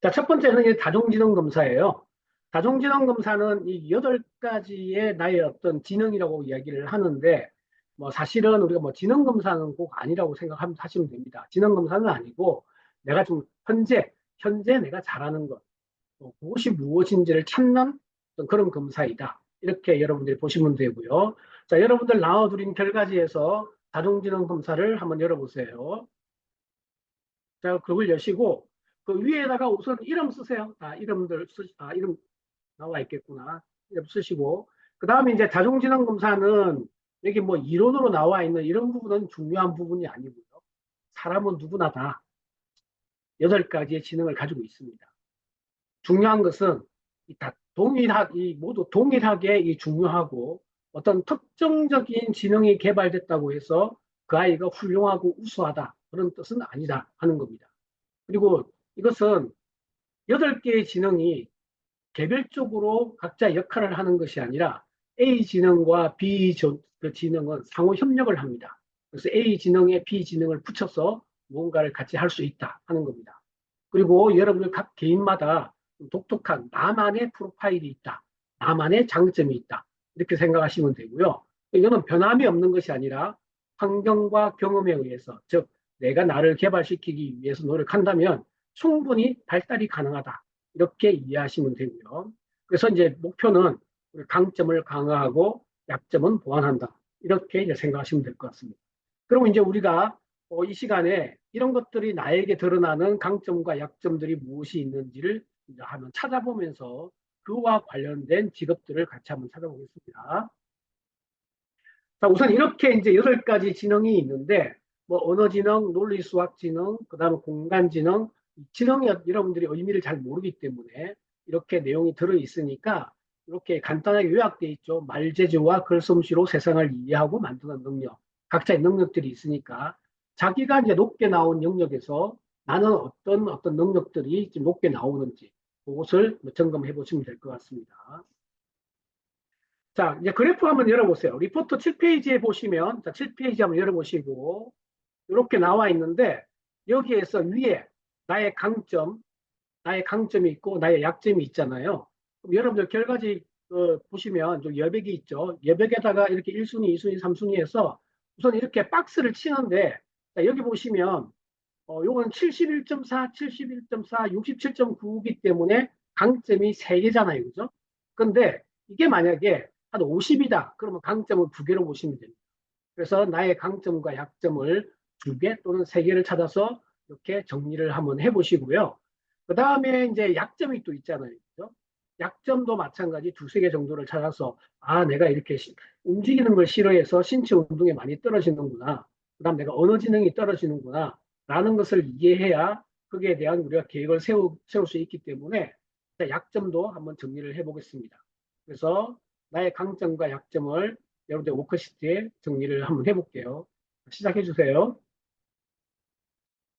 자, 첫 번째는 이제 다중지능 검사예요. 다중지능 검사는 이 8가지의 나의 어떤 지능이라고 이야기를 하는데, 뭐 사실은 우리가 뭐 지능 검사는 꼭 아니라고 생각하시면 됩니다. 지능 검사는 아니고 내가 좀 현재 내가 잘하는 것, 그것이 무엇인지를 찾는 어떤 그런 검사이다. 이렇게 여러분들이 보시면 되고요. 자, 여러분들 나와드린 결과지에서 다중지능 검사를 한번 열어보세요. 자, 그걸 여시고 그 위에다가 우선 이름 쓰세요. 이름 나와 있겠구나. 이름 쓰시고 그 다음에 이제 자동지능 검사는 여기 뭐 이론으로 나와 있는 이런 부분은 중요한 부분이 아니고요. 사람은 누구나 다 8가지의 지능을 가지고 있습니다. 중요한 것은 모두 동일하게 중요하고 어떤 특정적인 지능이 개발됐다고 해서 그 아이가 훌륭하고 우수하다 그런 뜻은 아니다 하는 겁니다. 그리고 이것은 8개의 지능이 개별적으로 각자 역할을 하는 것이 아니라 A 지능과 B 지능은 상호 협력을 합니다. 그래서 A 지능에 B 지능을 붙여서 무언가를 같이 할 수 있다 하는 겁니다. 그리고 여러분들 각 개인마다 독특한 나만의 프로파일이 있다. 나만의 장점이 있다. 이렇게 생각하시면 되고요. 이거는 변함이 없는 것이 아니라 환경과 경험에 의해서, 즉 내가 나를 개발시키기 위해서 노력한다면 충분히 발달이 가능하다. 이렇게 이해하시면 되고요. 그래서 이제 목표는 강점을 강화하고 약점은 보완한다. 이렇게 이제 생각하시면 될 것 같습니다. 그럼 이제 우리가 이 시간에 이런 것들이 나에게 드러나는 강점과 약점들이 무엇이 있는지를 이제 한번 찾아보면서 그와 관련된 직업들을 같이 한번 찾아보겠습니다. 자, 우선 이렇게 이제 8가지 지능이 있는데, 뭐 언어지능, 논리수학지능, 그 다음에 공간지능, 지능이 여러분들이 의미를 잘 모르기 때문에 이렇게 내용이 들어있으니까 이렇게 간단하게 요약되어 있죠. 말재주와 글솜씨로 세상을 이해하고 만드는 능력. 각자의 능력들이 있으니까 자기가 이제 높게 나온 영역에서 나는 어떤 능력들이 지금 높게 나오는지 그것을 점검해 보시면 될 것 같습니다. 자, 이제 그래프 한번 열어보세요. 리포트 7페이지에 보시면, 자, 7페이지 한번 열어보시고, 이렇게 나와 있는데, 여기에서 위에 나의 강점이 있고, 나의 약점이 있잖아요. 그럼 여러분들 결과지 보시면 좀 여백이 있죠. 여백에다가 이렇게 1순위, 2순위, 3순위 해서 우선 이렇게 박스를 치는데, 자, 여기 보시면, 요건 71.4, 71.4, 67.9이기 때문에 강점이 3개잖아요. 그죠? 근데 이게 만약에 한 50이다. 그러면 강점을 2개로 보시면 됩니다. 그래서 나의 강점과 약점을 2개 또는 3개를 찾아서 이렇게 정리를 한번 해보시고요. 그 다음에 이제 약점이 또 있잖아요. 그죠? 약점도 마찬가지 2, 3개 정도를 찾아서 내가 이렇게 움직이는 걸 싫어해서 신체 운동에 많이 떨어지는구나. 그 다음 내가 언어 지능이 떨어지는구나. 라는 것을 이해해야 거기에 대한 우리가 계획을 세울 수 있기 때문에 약점도 한번 정리를 해보겠습니다. 그래서 나의 강점과 약점을 여러분들 워크시트에 정리를 한번 해볼게요. 시작해 주세요.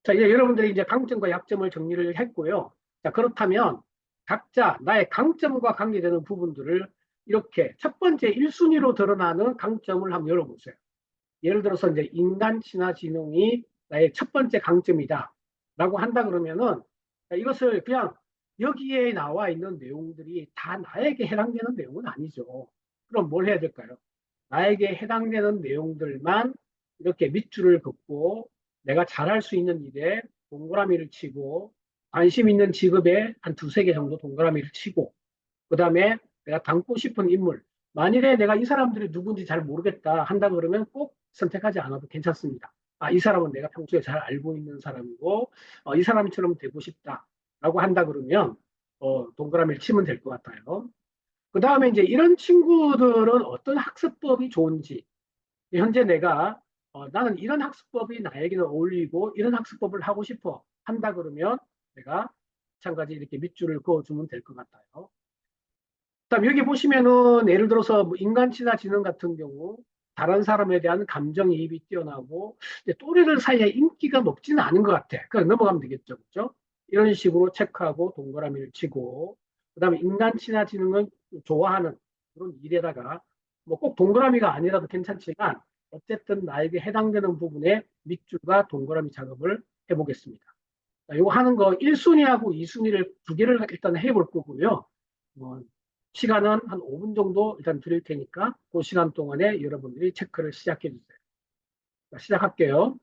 자, 이제 여러분들이 이제 강점과 약점을 정리를 했고요. 자, 그렇다면 각자 나의 강점과 관계되는 부분들을 이렇게 첫 번째 1순위로 드러나는 강점을 한번 열어보세요. 예를 들어서 이제 인간 친화 지능이 나의 첫 번째 강점이다. 라고 한다 그러면은 이것을 그냥 여기에 나와 있는 내용들이 다 나에게 해당되는 내용은 아니죠. 그럼 뭘 해야 될까요? 나에게 해당되는 내용들만 이렇게 밑줄을 긋고 내가 잘할 수 있는 일에 동그라미를 치고 관심 있는 직업에 한 2, 3개 정도 동그라미를 치고 그 다음에 내가 닮고 싶은 인물 만일에 내가 이 사람들이 누군지 잘 모르겠다 한다 그러면 꼭 선택하지 않아도 괜찮습니다. 이 사람은 내가 평소에 잘 알고 있는 사람이고 이 사람처럼 되고 싶다라고 한다 그러면 동그라미를 치면 될 것 같아요. 그 다음에 이제 이런 친구들은 어떤 학습법이 좋은지 현재 내가 나는 이런 학습법이 나에게는 어울리고 이런 학습법을 하고 싶어 한다 그러면 내가 마찬가지 이렇게 밑줄을 그어주면 될 것 같아요. 그다음 여기 보시면은 예를 들어서 뭐 인간치나 지능 같은 경우 다른 사람에 대한 감정이입이 뛰어나고 또래들 사이에 인기가 높지는 않은 것 같아. 그냥 넘어가면 되겠죠, 그렇죠? 이런 식으로 체크하고 동그라미를 치고 그다음에 인간치나 지능은 좋아하는 그런 일에다가 뭐 꼭 동그라미가 아니라도 괜찮지만 어쨌든 나에게 해당되는 부분에 밑줄과 동그라미 작업을 해보겠습니다. 이거 하는 거 1순위하고 2순위를 두 개를 일단 해볼 거고요. 어, 시간은 한 5분 정도 일단 드릴 테니까 그 시간 동안에 여러분들이 체크를 시작해 주세요. 자, 시작할게요.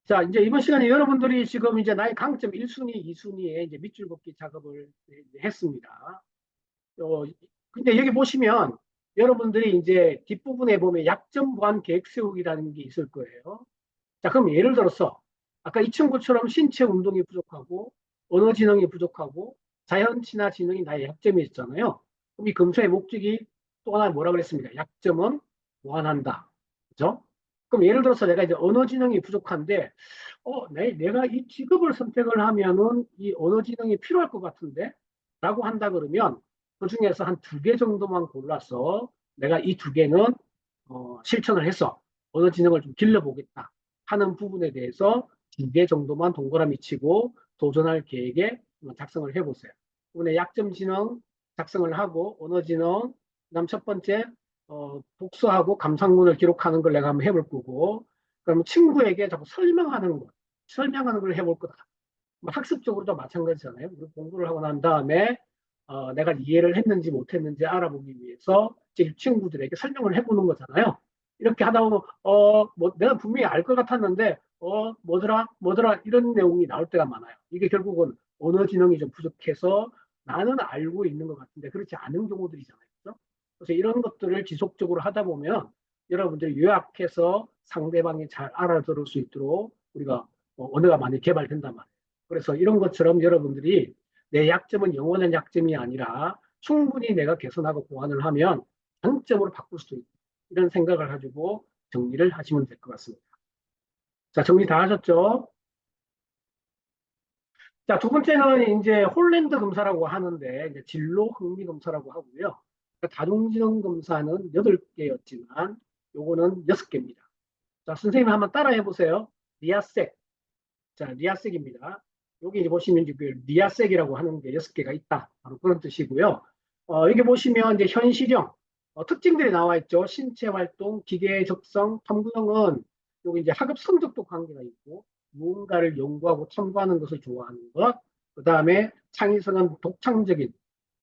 자, 이제 이번 시간에 여러분들이 지금 이제 나의 강점 1순위, 2순위에 이제 밑줄 긋기 작업을 이제 했습니다. 근데 여기 보시면 여러분들이 이제 뒷부분에 보면 약점 보완 계획 세우기라는 게 있을 거예요. 자, 그럼 예를 들어서 아까 이 친구처럼 신체 운동이 부족하고 언어 지능이 부족하고 자연 친화 지능이 나의 약점이 있잖아요. 그럼 이 검사의 목적이 또 하나 뭐라 그랬습니까? 약점은 보완한다. 그죠? 그럼 예를 들어서 내가 이제 언어 지능이 부족한데, 내가 이 직업을 선택을 하면은 이 언어 지능이 필요할 것 같은데? 라고 한다 그러면 그 중에서 한 두 개 정도만 골라서 내가 이 두 개는 실천을 해서 언어 지능을 좀 길러보겠다 하는 부분에 대해서 두 개 정도만 동그라미 치고 도전할 계획에 작성을 해보세요. 이번에 약점 지능 작성을 하고 언어 지능, 그다음 첫 번째 독서하고 감상문을 기록하는 걸 내가 한번 해볼 거고, 그러면 친구에게 자꾸 설명하는 걸 해볼 거다. 뭐 학습적으로도 마찬가지잖아요. 공부를 하고 난 다음에 내가 이해를 했는지 못했는지 알아보기 위해서 제 친구들에게 설명을 해보는 거잖아요. 이렇게 하다 보면 뭐 내가 분명히 알 것 같았는데 뭐더라 이런 내용이 나올 때가 많아요. 이게 결국은 언어 지능이 좀 부족해서 나는 알고 있는 것 같은데 그렇지 않은 경우들이잖아요. 그렇죠? 그래서 이런 것들을 지속적으로 하다 보면 여러분들이 요약해서 상대방이 잘 알아들을 수 있도록 우리가 언어가 많이 개발된단 말이에요. 그래서 이런 것처럼 여러분들이 내 약점은 영원한 약점이 아니라 충분히 내가 개선하고 보완을 하면 장점으로 바꿀 수도 있다. 이런 생각을 가지고 정리를 하시면 될 것 같습니다. 자, 정리 다 하셨죠? 자, 두 번째는 이제 홀랜드 검사라고 하는데, 이제 진로 흥미 검사라고 하고요. 다중지능 검사는 8개였지만, 요거는 6개입니다. 자, 선생님 한번 따라해 보세요. 리아섹. 자, 리아섹입니다. 여기 이제 보시면 이제 그 리아섹이라고 하는 게 6개가 있다. 바로 그런 뜻이고요. 여기 보시면 이제 현실형, 특징들이 나와 있죠. 신체 활동, 기계 적성, 탐구형은 여기 이제 학업 성적도 관계가 있고, 무언가를 연구하고 탐구하는 것을 좋아하는 것. 그 다음에 창의성은 독창적인,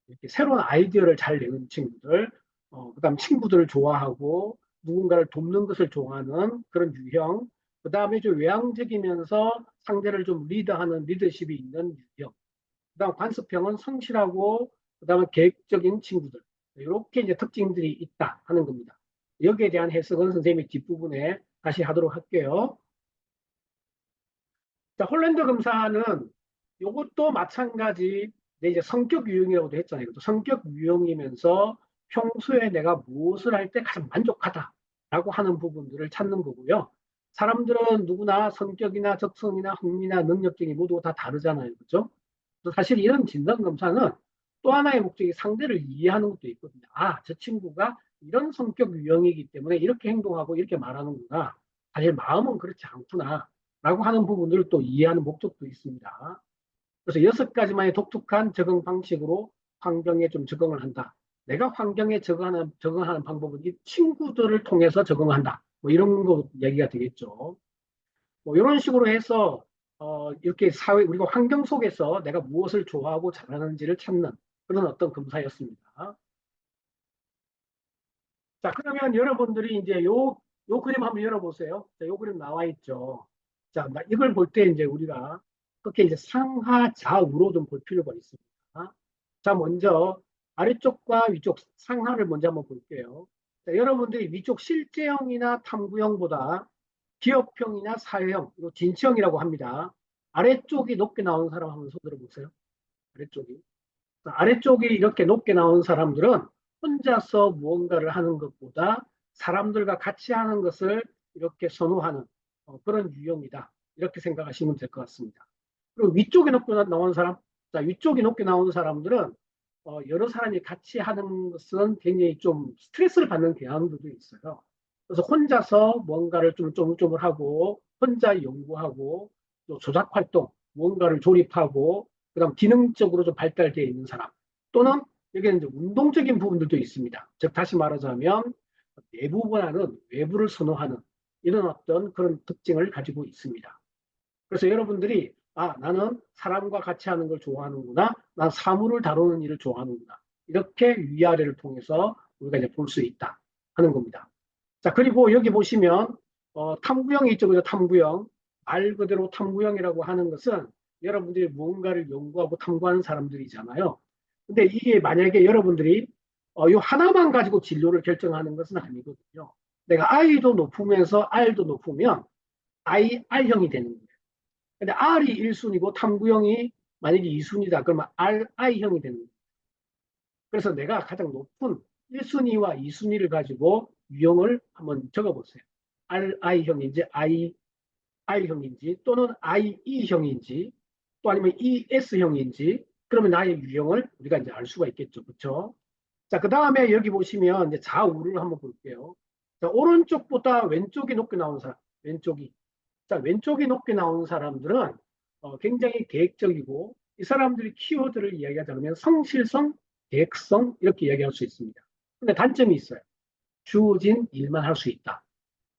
이렇게 새로운 아이디어를 잘 내는 친구들. 그 다음 친구들을 좋아하고, 누군가를 돕는 것을 좋아하는 그런 유형. 그 다음에 좀 외향적이면서 상대를 좀 리드하는 리더십이 있는 유형. 그다음 관습형은 성실하고 그다음에 계획적인 친구들. 이렇게 이제 특징들이 있다 하는 겁니다. 여기에 대한 해석은 선생님이 뒷부분에 다시 하도록 할게요. 자, 홀랜드 검사는 이것도 마찬가지 이제 성격 유형이라고도 했잖아요. 이것도 성격 유형이면서 평소에 내가 무엇을 할 때 가장 만족하다라고 하는 부분들을 찾는 거고요. 사람들은 누구나 성격이나 적성이나 흥미나 능력등이 모두 다 다르잖아요. 그렇죠? 사실 이런 진단 검사는 또 하나의 목적이 상대를 이해하는 것도 있거든요. 아, 저 친구가 이런 성격 유형이기 때문에 이렇게 행동하고 이렇게 말하는구나. 사실 마음은 그렇지 않구나. 라고 하는 부분들을 또 이해하는 목적도 있습니다. 그래서 6가지만의 독특한 적응 방식으로 환경에 좀 적응을 한다. 내가 환경에 적응하는 방법은 이 친구들을 통해서 적응한다. 뭐 이런 거 얘기가 되겠죠. 뭐 이런 식으로 해서 이렇게 우리가 환경 속에서 내가 무엇을 좋아하고 잘하는지를 찾는 그런 어떤 검사였습니다. 자, 그러면 여러분들이 이제 요 그림 한번 열어보세요. 자, 요 그림 나와 있죠. 자, 이걸 볼 때 이제 우리가 그렇게 이제 상하 좌우로 좀 볼 필요가 있습니다. 자, 먼저 아래쪽과 위쪽 상하를 먼저 한번 볼게요. 자, 여러분들이 위쪽 실제형이나 탐구형보다 기업형이나 사회형, 이거 진취형이라고 합니다. 아래쪽이 높게 나오는 사람 한번 손 들어보세요. 아래쪽이. 아래쪽이 이렇게 높게 나온 사람들은 혼자서 무언가를 하는 것보다 사람들과 같이 하는 것을 이렇게 선호하는 그런 유형이다. 이렇게 생각하시면 될 것 같습니다. 그리고 위쪽에 높게 나오는 사람, 자, 위쪽이 높게 나오는 사람들은 여러 사람이 같이 하는 것은 굉장히 좀 스트레스를 받는 경향들도 있어요. 그래서 혼자서 뭔가를 좀 쪼물쪼물하고 혼자 연구하고 또 조작 활동, 무언가를 조립하고 그다음 기능적으로 좀 발달되어 있는 사람 또는 여기는 이제 운동적인 부분들도 있습니다. 즉 다시 말하자면 내부보다는 외부를 선호하는 이런 어떤 그런 특징을 가지고 있습니다. 그래서 여러분들이 나는 사람과 같이 하는 걸 좋아하는구나. 난 사물을 다루는 일을 좋아하는구나. 이렇게 위아래를 통해서 우리가 이제 볼 수 있다 하는 겁니다. 자, 그리고 여기 보시면 탐구형이 있죠. 그죠? 탐구형. 말 그대로 탐구형이라고 하는 것은 여러분들이 무언가를 연구하고 탐구하는 사람들이잖아요. 근데 이게 만약에 여러분들이 이 하나만 가지고 진로를 결정하는 것은 아니거든요. 내가 I도 높으면서 R도 높으면 R형이 되는 거예요. 근데 R이 1순위고 탐구형이 만약에 2순위다. 그러면 RI형이 되는 거예요. 그래서 내가 가장 높은 1순위와 2순위를 가지고 유형을 한번 적어보세요. RI형인지 IR형인지 또는 IE형인지 또 아니면 ES형인지 그러면 나의 유형을 우리가 이제 알 수가 있겠죠. 그렇죠? 자, 그 다음에 여기 보시면 이제 좌우를 한번 볼게요. 자, 오른쪽보다 왼쪽이 높게 나오는 사람, 왼쪽이. 자, 왼쪽이 높게 나오는 사람들은 굉장히 계획적이고 이 사람들이 키워드를 이야기하자면 성실성, 계획성 이렇게 이야기할 수 있습니다. 근데 단점이 있어요. 주어진 일만 할 수 있다.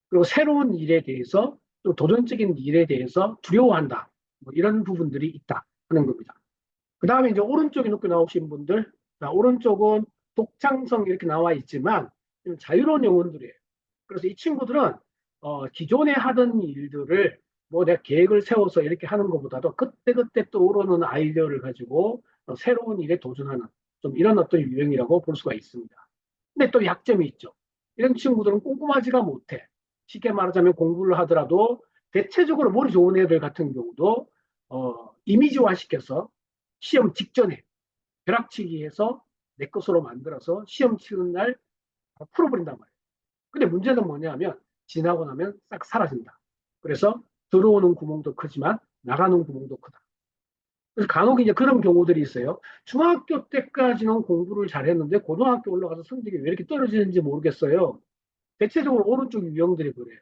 그리고 새로운 일에 대해서 또 도전적인 일에 대해서 두려워한다. 뭐 이런 부분들이 있다 하는 겁니다. 그 다음에 이제 오른쪽에 높게 나오신 분들, 자, 오른쪽은 독창성 이렇게 나와 있지만 좀 자유로운 영혼들이에요. 그래서 이 친구들은 기존에 하던 일들을 뭐 내가 계획을 세워서 이렇게 하는 것보다도 그때그때 또 오르는 아이디어를 가지고 새로운 일에 도전하는 좀 이런 어떤 유형이라고 볼 수가 있습니다. 근데 또 약점이 있죠. 이런 친구들은 꼼꼼하지가 못해. 쉽게 말하자면 공부를 하더라도 대체적으로 머리 좋은 애들 같은 경우도 이미지화 시켜서 시험 직전에 벼락치기해서 내 것으로 만들어서 시험 치는 날 풀어버린단 말이에요. 근데 문제는 뭐냐면 지나고 나면 싹 사라진다. 그래서 들어오는 구멍도 크지만 나가는 구멍도 크다. 그래서 간혹 이제 그런 경우들이 있어요. 중학교 때까지는 공부를 잘했는데 고등학교 올라가서 성적이 왜 이렇게 떨어지는지 모르겠어요. 대체적으로 오른쪽 유형들이 그래요.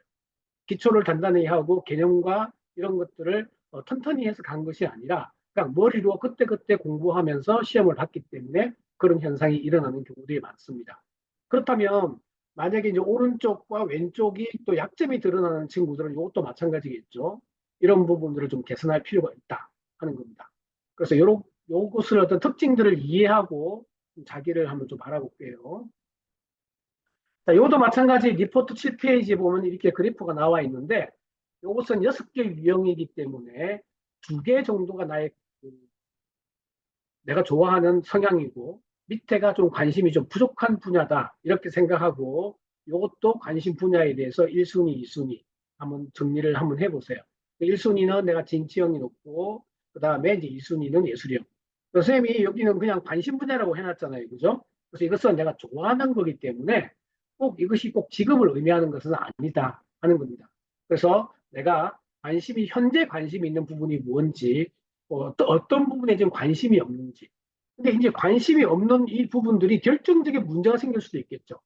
기초를 단단히 하고 개념과 이런 것들을 튼튼히 해서 간 것이 아니라 그냥 머리로 그때그때 공부하면서 시험을 봤기 때문에 그런 현상이 일어나는 경우들이 많습니다. 그렇다면 만약에 이제 오른쪽과 왼쪽이 또 약점이 드러나는 친구들은 이것도 마찬가지겠죠. 이런 부분들을 좀 개선할 필요가 있다 하는 겁니다. 그래서 요것을 어떤 특징들을 이해하고 자기를 한번 좀 알아볼게요. 자, 이것도 마찬가지 리포트 7페이지에 보면 이렇게 그래프가 나와 있는데 이것은 6개 유형이기 때문에 2개 정도가 내가 좋아하는 성향이고 밑에가 좀 관심이 좀 부족한 분야다 이렇게 생각하고 이것도 관심 분야에 대해서 1순위, 2순위 한번 정리를 한번 해보세요. 1순위는 내가 진취형이 높고 그 다음에 이제 2순위는 예술형. 선생님이 여기는 그냥 관심 분야라고 해놨잖아요. 그죠? 그래서 이것은 내가 좋아하는 거기 때문에 꼭 이것이 꼭 직업을 의미하는 것은 아니다 하는 겁니다. 그래서 내가 현재 관심이 있는 부분이 뭔지 어떤 부분에 지금 관심이 없는지. 근데 이제 관심이 없는 이 부분들이 결정적인 문제가 생길 수도 있겠죠.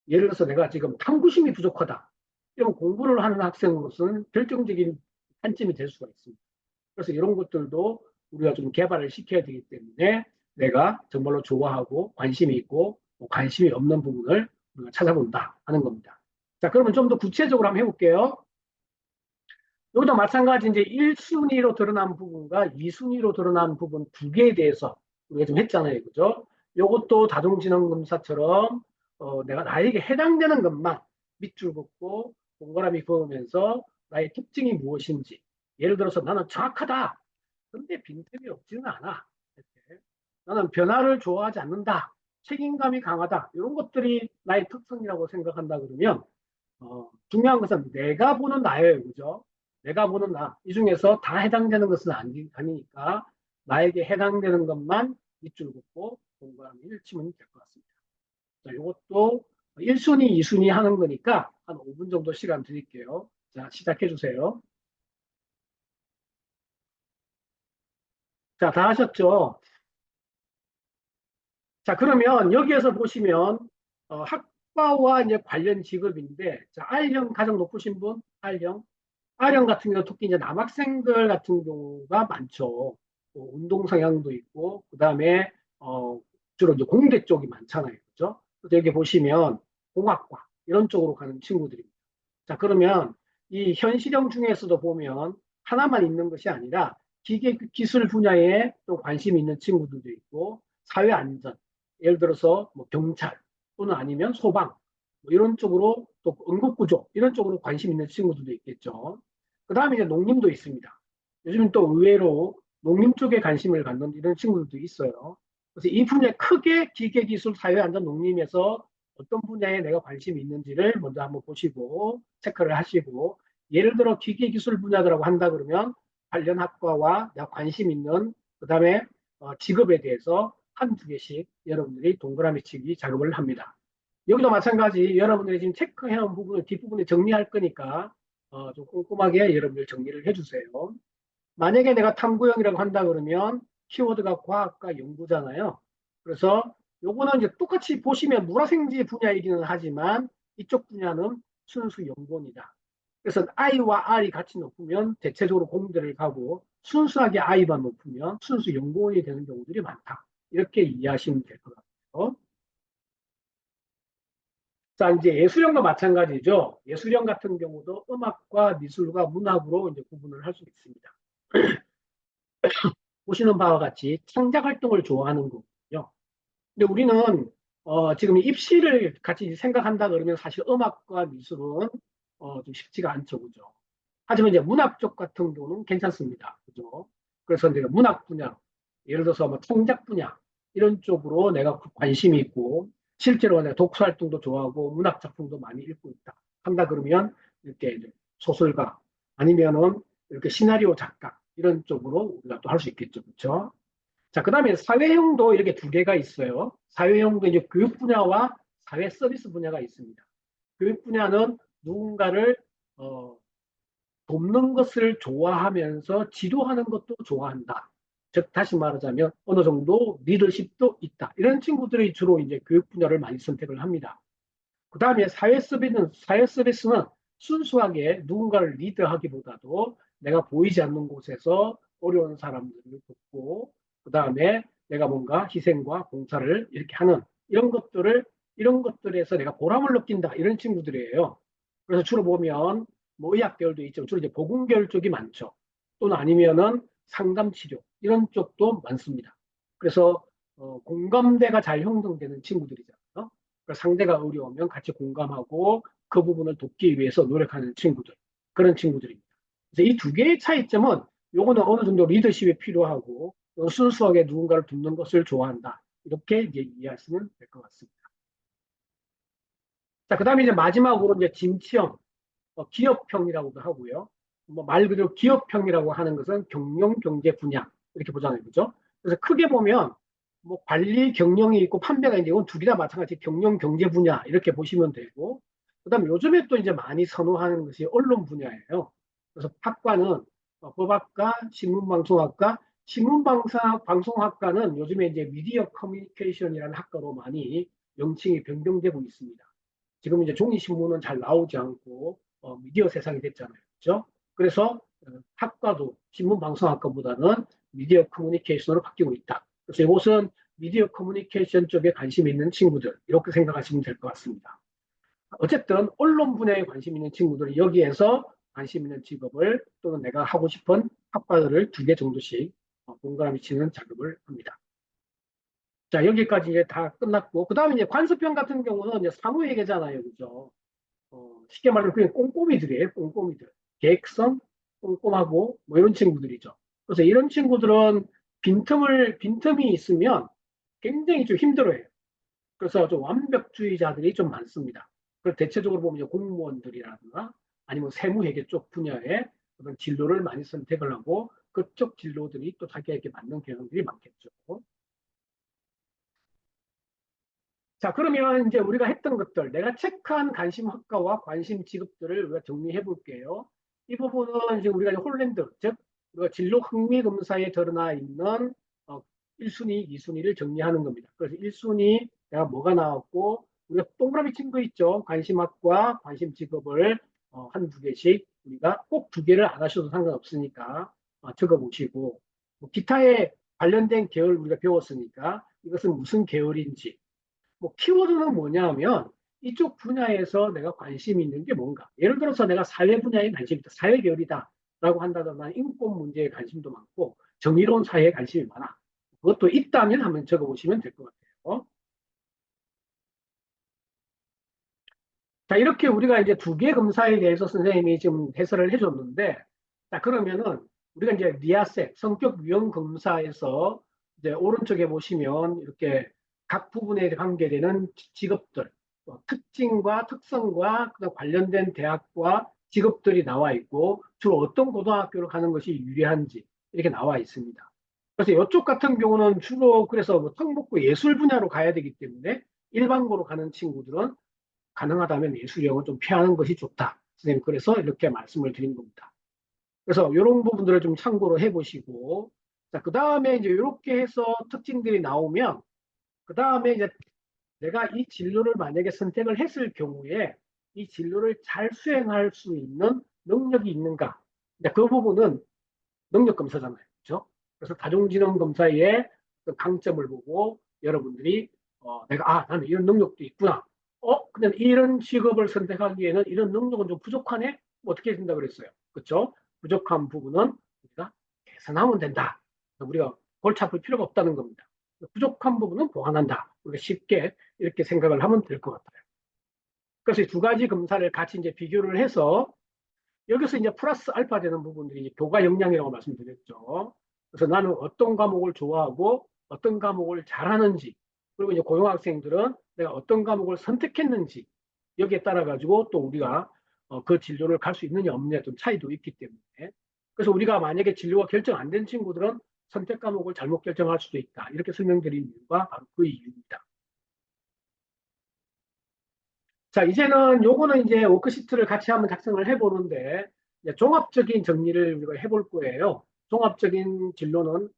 예를 들어서 내가 지금 탐구심이 부족하다. 이런 공부를 하는 학생으로서는 결정적인 한점이 될 수가 있습니다. 그래서 이런 것들도 우리가 좀 개발을 시켜야 되기 때문에 내가 정말로 좋아하고 관심이 있고 관심이 없는 부분을 우리가 찾아본다 하는 겁니다. 자, 그러면 좀 더 구체적으로 한번 해볼게요. 여기도 마찬가지 이제 1순위로 드러난 부분과 2순위로 드러난 부분 2개에 대해서 우리가 좀 했잖아요. 그죠? 이것도 다중지능검사처럼 내가 나에게 해당되는 것만 밑줄 긋고 동그라미 그으면서 나의 특징이 무엇인지 예를 들어서 나는 정확하다. 근데 빈틈이 없지는 않아. 이렇게. 나는 변화를 좋아하지 않는다. 책임감이 강하다. 이런 것들이 나의 특성이라고 생각한다 그러면 중요한 것은 내가 보는 나예요. 그죠? 내가 보는 나. 이 중에서 다 해당되는 것은 아니니까 나에게 해당되는 것만 밑줄 긋고 동그라미를 치면 될 것 같습니다. 자, 이것도 1순위, 2순위 하는 거니까 한 5분 정도 시간 드릴게요. 자, 시작해 주세요. 자, 다 하셨죠? 자, 그러면 여기에서 보시면 학과와 이제 관련 직업인데 자, R형 가장 높으신 분? R형. R형 같은 경우 특히 이제 남학생들 같은 경우가 많죠. 운동 성향도 있고 그다음에 주로 이제 공대 쪽이 많잖아요. 그죠? 그래서 여기 보시면 공학과 이런 쪽으로 가는 친구들입니다. 자, 그러면 이 현실형 중에서도 보면 하나만 있는 것이 아니라 기계 기술 분야에 또 관심이 있는 친구들도 있고 사회 안전, 예를 들어서 뭐 경찰 또는 아니면 소방 뭐 이런 쪽으로 또 응급구조 이런 쪽으로 관심 있는 친구들도 있겠죠. 그 다음에 이제 농림도 있습니다. 요즘 또 의외로 농림 쪽에 관심을 갖는 이런 친구들도 있어요. 그래서 이 분야 크게 기계기술, 사회안전, 농림에서 어떤 분야에 내가 관심이 있는지를 먼저 한번 보시고 체크를 하시고 예를 들어 기계기술 분야라고 한다 그러면 관련 학과와 내가 관심 있는 그다음에 직업에 대해서 한두 개씩 여러분들이 동그라미 치기 작업을 합니다. 여기도 마찬가지 여러분들이 지금 체크해온 부분을 뒷부분에 정리할 거니까 좀 꼼꼼하게 여러분들 정리를 해주세요. 만약에 내가 탐구형이라고 한다 그러면 키워드가 과학과 연구잖아요. 그래서 요거는 이제 똑같이 보시면 물화생지 분야이기는 하지만 이쪽 분야는 순수 연구원이다. 그래서 I와 R이 같이 높으면 대체적으로 공대를 가고 순수하게 I만 높으면 순수 연구원이 되는 경우들이 많다. 이렇게 이해하시면 될 것 같아요. 자, 이제 예술형도 마찬가지죠. 예술형 같은 경우도 음악과 미술과 문학으로 이제 구분을 할 수 있습니다. 보시는 바와 같이 창작 활동을 좋아하는 거군요. 근데 우리는 지금 입시를 같이 생각한다 그러면 사실 음악과 미술은 좀 쉽지가 않죠, 그죠? 하지만 이제 문학 쪽 같은 경우는 괜찮습니다, 그죠? 그래서 내가 문학 분야, 예를 들어서 뭐 창작 분야 이런 쪽으로 내가 관심이 있고 실제로 내가 독서 활동도 좋아하고 문학 작품도 많이 읽고 있다 한다 그러면 이렇게 이제 소설가 아니면은 이렇게 시나리오 작가 이런 쪽으로 우리가 또 할 수 있겠죠, 그렇죠? 자, 그 다음에 사회형도 이렇게 두 개가 있어요. 사회형도 이제 교육 분야와 사회 서비스 분야가 있습니다. 교육 분야는 누군가를 어, 돕는 것을 좋아하면서 지도하는 것도 좋아한다. 즉, 다시 말하자면 어느 정도 리더십도 있다. 이런 친구들이 주로 이제 교육 분야를 많이 선택을 합니다. 그 다음에 사회 서비스는 순수하게 누군가를 리드하기보다도 내가 보이지 않는 곳에서 어려운 사람들을 돕고, 그 다음에 내가 뭔가 희생과 봉사를 이렇게 하는 이런 것들에서 내가 보람을 느낀다. 이런 친구들이에요. 그래서 주로 보면 뭐 의학 계열도 있죠. 주로 이제 보건 계열 쪽이 많죠. 또는 아니면은 상담 치료 이런 쪽도 많습니다. 그래서 공감대가 잘 형성되는 친구들이잖아요. 상대가 어려우면 같이 공감하고 그 부분을 돕기 위해서 노력하는 친구들. 그런 친구들입니다. 그래서 이 두 개의 차이점은 요거는 어느 정도 리더십이 필요하고 순수하게 누군가를 돕는 것을 좋아한다. 이렇게 이제 이해하시면 될 것 같습니다. 자, 그 다음에 이제 마지막으로 이제 진취형, 기업형이라고도 하고요. 뭐 말 그대로 기업형이라고 하는 것은 경영 경제 분야 이렇게 보잖아요, 그죠? 그래서 크게 보면 뭐 관리 경영이 있고 판매가 있는데 이건 두 개 다 마찬가지 경영 경제 분야 이렇게 보시면 되고, 그다음에 요즘에 또 이제 많이 선호하는 것이 언론 분야예요. 그래서 학과는 법학과, 신문방송학과, 신문방송학과는 요즘에 이제 미디어 커뮤니케이션이라는 학과로 많이 명칭이 변경되고 있습니다. 지금 이제 종이신문은 잘 나오지 않고 미디어 세상이 됐잖아요. 그렇죠? 그래서 학과도 신문방송학과보다는 미디어 커뮤니케이션으로 바뀌고 있다. 그래서 이곳은 미디어 커뮤니케이션 쪽에 관심 있는 친구들 이렇게 생각하시면 될 것 같습니다. 어쨌든 언론 분야에 관심 있는 친구들은 여기에서 관심 있는 직업을 또는 내가 하고 싶은 학과들을 두 개 정도씩 동그라미 치는 작업을 합니다. 자, 여기까지 이제 다 끝났고, 그 다음에 이제 관습형 같은 경우는 이제 사무회계잖아요. 그죠? 쉽게 말하면 그냥 꼼꼼이들이에요. 꼼꼼이들. 계획성, 꼼꼼하고, 뭐 이런 친구들이죠. 그래서 이런 친구들은 빈틈이 있으면 굉장히 좀 힘들어해요. 그래서 좀 완벽주의자들이 좀 많습니다. 그래서 대체적으로 보면 이제 공무원들이라든가 아니면 세무회계 쪽 분야에 그런 진로를 많이 선택을 하고 그쪽 진로들이 또 자기에게 맞는 경향들이 많겠죠. 자, 그러면 이제 우리가 했던 것들, 내가 체크한 관심 학과와 관심 직업들을 우리가 정리해 볼게요. 이 부분은 이제 우리가 홀랜드, 즉, 우리가 진로 흥미 검사에 드러나 있는 1순위, 2순위를 정리하는 겁니다. 그래서 1순위 내가 뭐가 나왔고, 우리가 동그라미 친 거 있죠. 관심 학과, 관심 직업을 한두 개씩 우리가 꼭 두 개를 안 하셔도 상관없으니까 적어 보시고, 뭐 기타에 관련된 계열 우리가 배웠으니까 이것은 무슨 계열인지, 뭐 키워드는 뭐냐면 이쪽 분야에서 내가 관심 있는 게 뭔가. 예를 들어서 내가 사회 분야에 관심 있다. 사회 계열이다. 라고 한다면 난 인권 문제에 관심도 많고 정의로운 사회에 관심이 많아. 그것도 있다면 한번 적어보시면 될 것 같아요. 자, 이렇게 우리가 이제 두 개 검사에 대해서 선생님이 지금 해설을 해줬는데, 자, 그러면은 우리가 이제 리아세 성격 유형 검사에서 이제 오른쪽에 보시면 이렇게 각 부분에 관계되는 직업들, 특징과 특성과 관련된 대학과 직업들이 나와 있고, 주로 어떤 고등학교를 가는 것이 유리한지 이렇게 나와 있습니다. 그래서 이쪽 같은 경우는 주로 그래서 뭐 특목고 예술 분야로 가야 되기 때문에 일반고로 가는 친구들은 가능하다면 예술형을 좀 피하는 것이 좋다. 선생님, 그래서 이렇게 말씀을 드린 겁니다. 그래서 이런 부분들을 좀 참고로 해보시고, 자, 그 다음에 이제 이렇게 해서 특징들이 나오면, 그 다음에 이제 내가 이 진로를 만약에 선택을 했을 경우에 이 진로를 잘 수행할 수 있는 능력이 있는가. 그 부분은 능력 검사잖아요. 그렇죠? 그래서 다중지능 검사의 그 강점을 보고 여러분들이 내가 나는 이런 능력도 있구나. 근데 이런 직업을 선택하기에는 이런 능력은 좀 부족하네? 어떻게 된다 그랬어요? 그렇죠? 부족한 부분은 우리가 개선하면 된다. 우리가 골치 아플 필요가 없다는 겁니다. 부족한 부분은 보완한다. 우리가 쉽게 이렇게 생각을 하면 될 것 같아요. 그래서 이 두 가지 검사를 같이 이제 비교를 해서 여기서 이제 플러스 알파 되는 부분들이 교과 역량이라고 말씀드렸죠. 그래서 나는 어떤 과목을 좋아하고 어떤 과목을 잘하는지, 그리고 이제 고등학생들은 내가 어떤 과목을 선택했는지 여기에 따라 가지고 또 우리가 그 진로를 갈 수 있느냐 없느냐 좀 차이도 있기 때문에, 그래서 우리가 만약에 진로가 결정 안 된 친구들은 선택 과목을 잘못 결정할 수도 있다. 이렇게 설명드린 이유가 바로 그 이유입니다. 자, 이제는 요거는 이제 워크시트를 같이 한번 작성을 해보는데, 이제 종합적인 정리를 우리가 해볼 거예요. 종합적인 진로는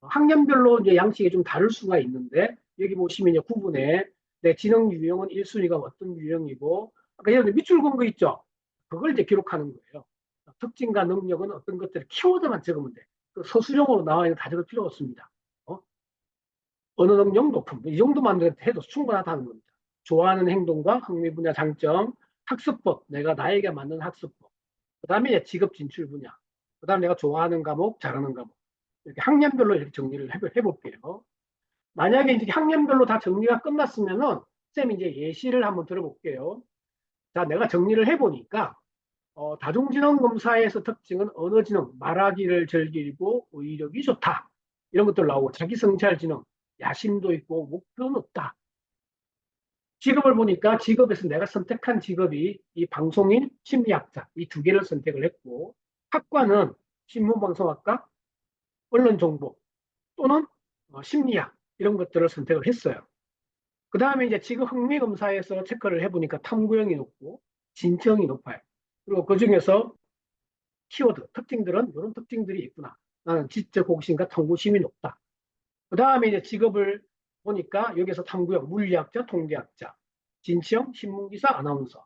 학년별로 이제 양식이 좀 다를 수가 있는데, 여기 보시면 이제 구분에 내 지능 유형은 1순위가 어떤 유형이고, 아까 예를 들어 밑줄 그은 거 있죠? 그걸 이제 기록하는 거예요. 특징과 능력은 어떤 것들을 키워드만 적으면 돼. 그 서술형으로 나와 있는 다 적을 필요 없습니다. 어? 언어 능력 높음, 이 정도만 해도 충분하다는 겁니다. 좋아하는 행동과 흥미 분야 장점, 학습법, 내가 나에게 맞는 학습법, 그 다음에 직업 진출 분야, 그 다음에 내가 좋아하는 과목, 잘하는 과목, 이렇게 학년별로 이렇게 정리를 해볼게요. 만약에 이제 학년별로 다 정리가 끝났으면은 쌤이 이제 예시를 한번 들어볼게요. 자, 내가 정리를 해보니까 다중지능 검사에서 특징은 언어지능, 말하기를 즐기고 의력이 좋다. 이런 것들 나오고 자기성찰지능, 야심도 있고 목표는 없다. 직업을 보니까 직업에서 내가 선택한 직업이 이 방송인, 심리학자 이 두 개를 선택을 했고, 학과는 신문방송학과, 언론정보 또는 심리학 이런 것들을 선택을 했어요. 그 다음에 이제 직업 흥미검사에서 체크를 해보니까 탐구형이 높고 진취형이 높아요. 그리고 그 중에서 키워드, 특징들은 이런 특징들이 있구나. 나는 지적 호기심과 탐구심이 높다. 그 다음에 이제 직업을 보니까 여기서 탐구형, 물리학자, 통계학자, 진취형, 신문기사, 아나운서.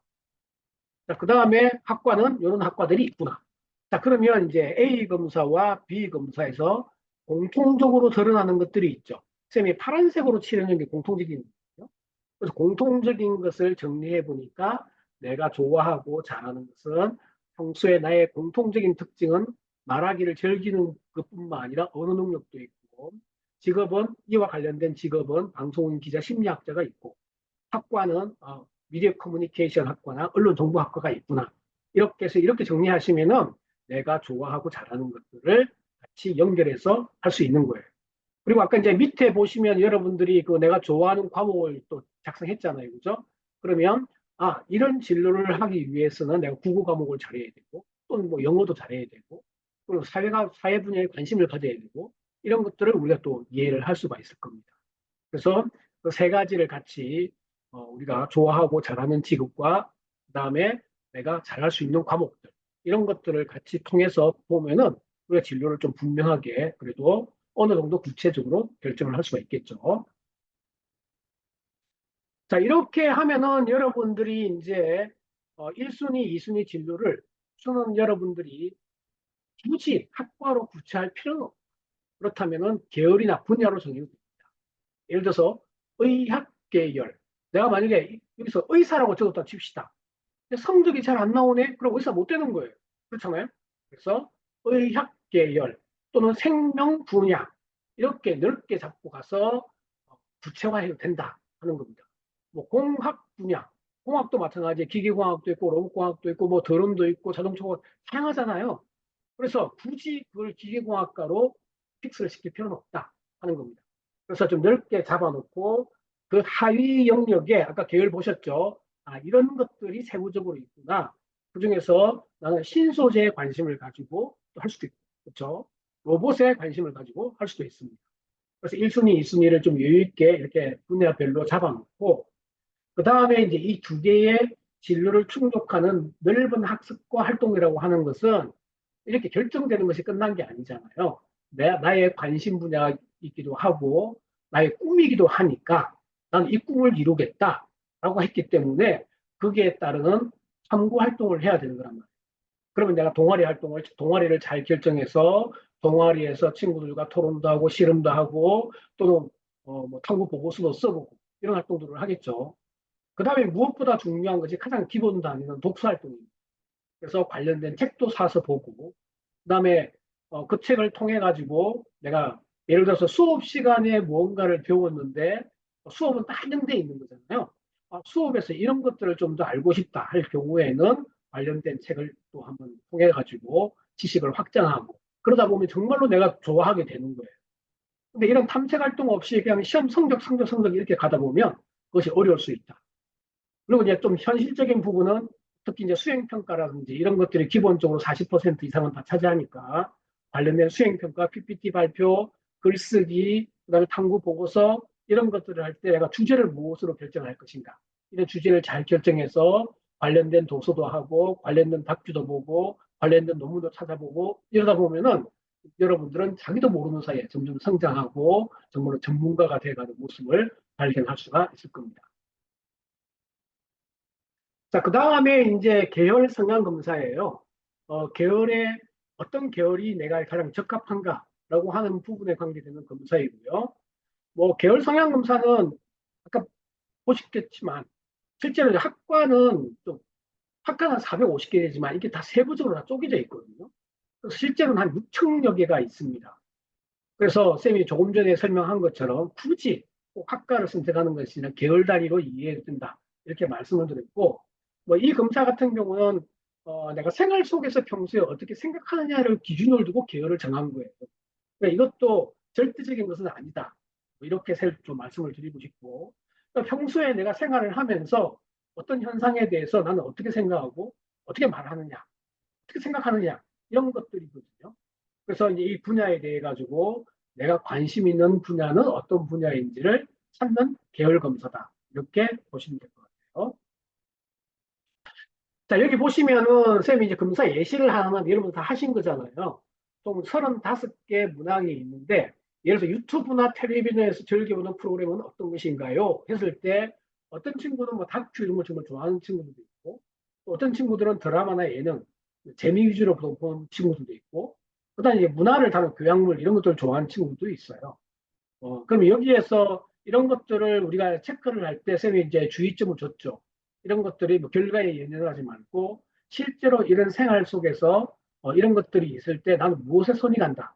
자, 그 다음에 학과는 이런 학과들이 있구나. 자, 그러면 이제 A 검사와 B 검사에서 공통적으로 드러나는 것들이 있죠. 쌤이 파란색으로 칠해놓은 게 공통적인 거죠. 그래서 공통적인 것을 정리해 보니까 내가 좋아하고 잘하는 것은 평소에 나의 공통적인 특징은 말하기를 즐기는 것뿐만 아니라 언어 능력도 있고, 직업은 이와 관련된 직업은 방송인 기자 심리학자가 있고, 학과는 미디어 커뮤니케이션 학과나 언론 정보 학과가 있구나. 이렇게 해서 이렇게 정리하시면은 내가 좋아하고 잘하는 것들을 같이 연결해서 할 수 있는 거예요. 그리고 아까 이제 밑에 보시면 여러분들이 그 내가 좋아하는 과목을 또 작성했잖아요. 그죠? 그러면 이런 진로를 하기 위해서는 내가 국어 과목을 잘해야 되고 또는 뭐 영어도 잘해야 되고 그리고 사회 분야에 관심을 가져야 되고 이런 것들을 우리가 또 이해를 할 수가 있을 겁니다. 그래서 그 세 가지를 같이 우리가 좋아하고 잘하는 직업과 그다음에 내가 잘할 수 있는 과목들 이런 것들을 같이 통해서 보면은 우리가 진로를 좀 분명하게 그래도 어느 정도 구체적으로 결정을 할 수가 있겠죠. 자, 이렇게 하면은 여러분들이 이제 1순위, 2순위 진로를 저는 여러분들이 굳이 학과로 구체할 필요는 없고 그렇다면은 계열이나 분야로 정해도 됩니다. 예를 들어서 의학 계열. 내가 만약에 여기서 의사라고 적었다 칩시다. 근데 성적이 잘 안 나오네? 그럼 의사 못 되는 거예요. 그렇잖아요? 그래서 의학 계열 또는 생명 분야 이렇게 넓게 잡고 가서 구체화해도 된다 하는 겁니다. 뭐 공학 분야, 공학도 마찬가지, 기계공학도 있고 로봇공학도 있고 뭐 드론도 있고 자동차가 다양하잖아요. 그래서 굳이 그걸 기계공학과로 픽스를 시킬 필요는 없다 하는 겁니다. 그래서 좀 넓게 잡아놓고 그 하위 영역에 아까 계열 보셨죠? 아, 이런 것들이 세부적으로 있구나. 그중에서 나는 신소재에 관심을 가지고 할 수도 있고, 그렇죠? 로봇에 관심을 가지고 할 수도 있습니다. 그래서 1순위, 2순위를 좀 여유 있게 이렇게 분야별로 잡아놓고 그 다음에 이제 이 두 개의 진로를 충족하는 넓은 학습과 활동이라고 하는 것은 이렇게 결정되는 것이 끝난 게 아니잖아요. 나의 관심 분야가 있기도 하고 나의 꿈이기도 하니까 나는 이 꿈을 이루겠다라고 했기 때문에 거기에 따르는 참고 활동을 해야 되는 거란 말이에요. 그러면 내가 동아리를 잘 결정해서 동아리에서 친구들과 토론도 하고 씨름도 하고 또는 뭐 탐구 보고서도 써보고 이런 활동들을 하겠죠. 그 다음에 무엇보다 중요한 것이 가장 기본 단위는 독서 활동입니다. 그래서 관련된 책도 사서 보고 그다음에 그 책을 통해 가지고 내가 예를 들어서 수업 시간에 무언가를 배웠는데 수업은 딱 한정돼 있는 거잖아요. 수업에서 이런 것들을 좀 더 알고 싶다 할 경우에는 관련된 책을 또 한번 통해 가지고 지식을 확장하고 그러다 보면 정말로 내가 좋아하게 되는 거예요. 근데 이런 탐색 활동 없이 그냥 시험 성적 이렇게 가다 보면 그것이 어려울 수 있다. 그리고 이제 좀 현실적인 부분은 특히 이제 수행평가라든지 이런 것들이 기본적으로 40% 이상은 다 차지하니까 관련된 수행평가, PPT 발표, 글쓰기, 그다음에 탐구 보고서 이런 것들을 할 때 내가 주제를 무엇으로 결정할 것인가. 이런 주제를 잘 결정해서 관련된 도서도 하고 관련된 다큐도 보고 관련된 논문도 찾아보고 이러다 보면은 여러분들은 자기도 모르는 사이에 점점 성장하고 정말로 전문가가 돼가는 모습을 발견할 수가 있을 겁니다. 자, 그 다음에 이제 계열 성향 검사예요. 계열에 어떤 계열이 내가 가장 적합한가라고 하는 부분에 관계되는 검사이고요. 뭐 계열 성향 검사는 아까 보셨겠지만 실제로 학과는 좀 학과는 450개 되지만 이게 다 세부적으로 다 쪼개져 있거든요. 그래서 실제로는 한 6천여 개가 있습니다. 그래서 쌤이 조금 전에 설명한 것처럼 굳이 꼭 학과를 선택하는 것이 아니라 계열 단위로 이해해야 된다. 이렇게 말씀을 드렸고, 뭐 이 검사 같은 경우는 내가 생활 속에서 평소에 어떻게 생각하느냐를 기준으로 두고 계열을 정한 거예요. 그러니까 이것도 절대적인 것은 아니다. 뭐 이렇게 좀 말씀을 드리고 싶고, 그러니까 평소에 내가 생활을 하면서 어떤 현상에 대해서 나는 어떻게 생각하고 어떻게 말하느냐, 어떻게 생각하느냐 이런 것들이거든요. 그래서 이제 이 분야에 대해 가지고 내가 관심 있는 분야는 어떤 분야인지를 찾는 계열 검사다. 이렇게 보시면 될 것 같아요. 자, 여기 보시면은 쌤이 이제 검사 예시를 하나만 여러분 다 하신 거잖아요. 총 35개 문항이 있는데 예를 들어서 유튜브나 텔레비전에서 즐겨보는 프로그램은 어떤 것인가요? 했을 때 어떤 친구는 뭐 다큐 이런 걸 정말 좋아하는 친구들도 있고 또 어떤 친구들은 드라마나 예능, 재미 위주로 보는 친구들도 있고 그다음에 이제 문화를 다룬 교양물 이런 것들을 좋아하는 친구들도 있어요. 그럼 여기에서 이런 것들을 우리가 체크를 할 때 쌤이 이제 주의점을 줬죠. 이런 것들이 뭐 결과에 연연하지 말고 실제로 이런 생활 속에서 이런 것들이 있을 때 나는 무엇에 손이 간다.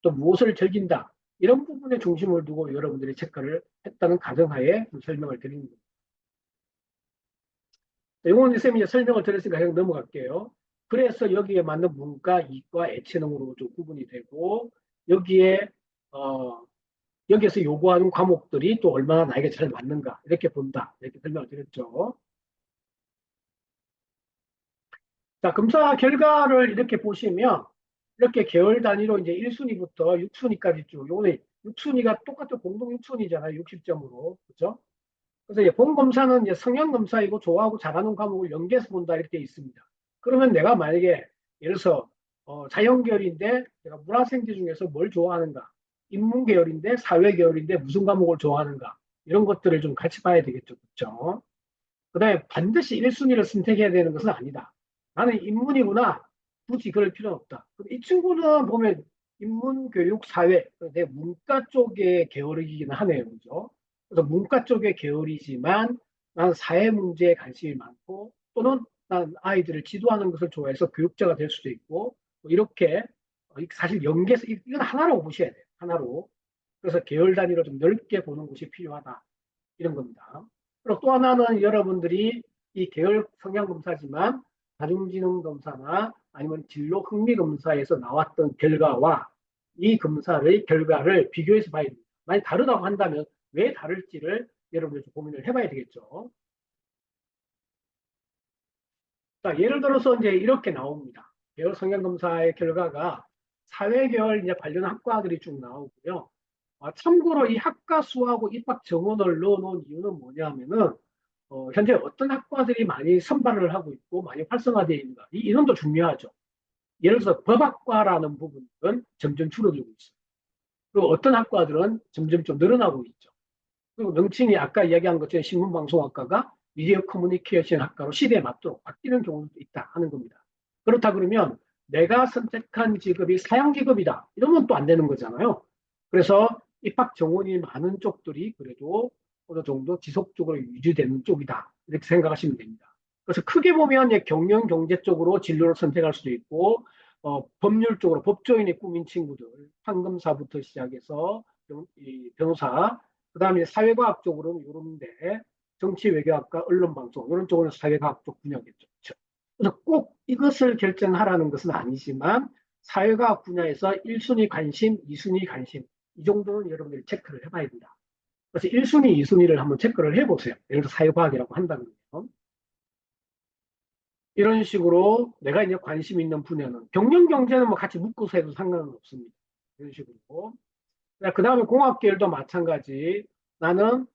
또 무엇을 즐긴다. 이런 부분에 중심을 두고 여러분들이 체크를 했다는 가정하에 설명을 드리는 겁니다. 이거는 쌤이 이제 설명을 드렸으니까 그냥 넘어갈게요. 그래서 여기에 맞는 문과, 이과, 애체능으로 좀 구분이 되고 여기에 어, 여기에서 요구하는 과목들이 또 얼마나 나에게 잘 맞는가 이렇게 본다 이렇게 설명을 드렸죠. 자, 검사 결과를 이렇게 보시면 이렇게 계열 단위로 이제 1순위부터 6순위까지 쭉 요거는 6순위가 똑같은 공동 6순위잖아요. 60점으로. 그렇죠? 그래서 이제 본 검사는 이제 성형 검사이고 좋아하고 잘하는 과목을 연계해서 본다 이렇게 있습니다. 그러면 내가 만약에 예를 들어서 자연 계열인데 내가 문화생지 중에서 뭘 좋아하는가? 인문 계열인데 사회 계열인데 무슨 과목을 좋아하는가? 이런 것들을 좀 같이 봐야 되겠죠. 그렇죠? 그다음에 반드시 1순위를 선택해야 되는 것은 아니다. 나는 인문이구나. 굳이 그럴 필요는 없다. 이 친구는 보면 인문, 교육, 사회, 내 문과 쪽의 계열이긴 하네요. 그죠? 그래서 문과 쪽의 계열이지만 나는 사회 문제에 관심이 많고 또는 난 아이들을 지도하는 것을 좋아해서 교육자가 될 수도 있고 뭐 이렇게 사실 연계해서 이건 하나로 보셔야 돼요. 하나로. 그래서 계열 단위로 좀 넓게 보는 것이 필요하다. 이런 겁니다. 그리고 또 하나는 여러분들이 이 계열 성향 검사지만 다중지능 검사나 아니면 진로 흥미 검사에서 나왔던 결과와 이 검사의 결과를 비교해서 봐야 됩니다. 만약 다르다고 한다면 왜 다를지를 여러분들 좀 고민을 해봐야 되겠죠. 자, 예를 들어서 이제 이렇게 나옵니다. 계열 성향 검사의 결과가 사회계열 이제 관련 학과들이 쭉 나오고요. 참고로 이 학과 수하고 입학 정원을 넣어놓은 이유는 뭐냐면은 현재 어떤 학과들이 많이 선발을 하고 있고 많이 활성화되어 있는가 이 인원도 중요하죠. 예를 들어서 법학과라는 부분은 점점 줄어들고 있어요. 그리고 어떤 학과들은 점점 좀 늘어나고 있죠. 그리고 명칭이 아까 이야기한 것처럼 신문방송학과가 미디어 커뮤니케이션 학과로 시대에 맞도록 바뀌는 경우도 있다 하는 겁니다. 그렇다 그러면 내가 선택한 직업이 사양 직업이다 이러면 또 안 되는 거잖아요. 그래서 입학 정원이 많은 쪽들이 그래도 어느 정도 지속적으로 유지되는 쪽이다 이렇게 생각하시면 됩니다. 그래서 크게 보면 경영 경제 쪽으로 진로를 선택할 수도 있고 법률 쪽으로 법조인의 꿈인 친구들 판검사부터 시작해서 변호사 그다음에 사회과학 쪽으로는 이런데 정치 외교학과 언론방송 이런 쪽으로는 사회과학 쪽 분야겠죠. 그래서 꼭 이것을 결정하라는 것은 아니지만 사회과학 분야에서 1순위 관심, 2순위 관심 이 정도는 여러분들이 체크를 해봐야 된다. 그래서 1순위, 2순위를 한번 체크를 해보세요. 예를 들어 사회과학이라고 한다면 이런 식으로 내가 이제 관심 있는 분야는 경영 경제는 뭐 같이 묶어서 해도 상관은 없습니다. 이런 식으로. 그 다음에 공학 계열도 마찬가지. 나는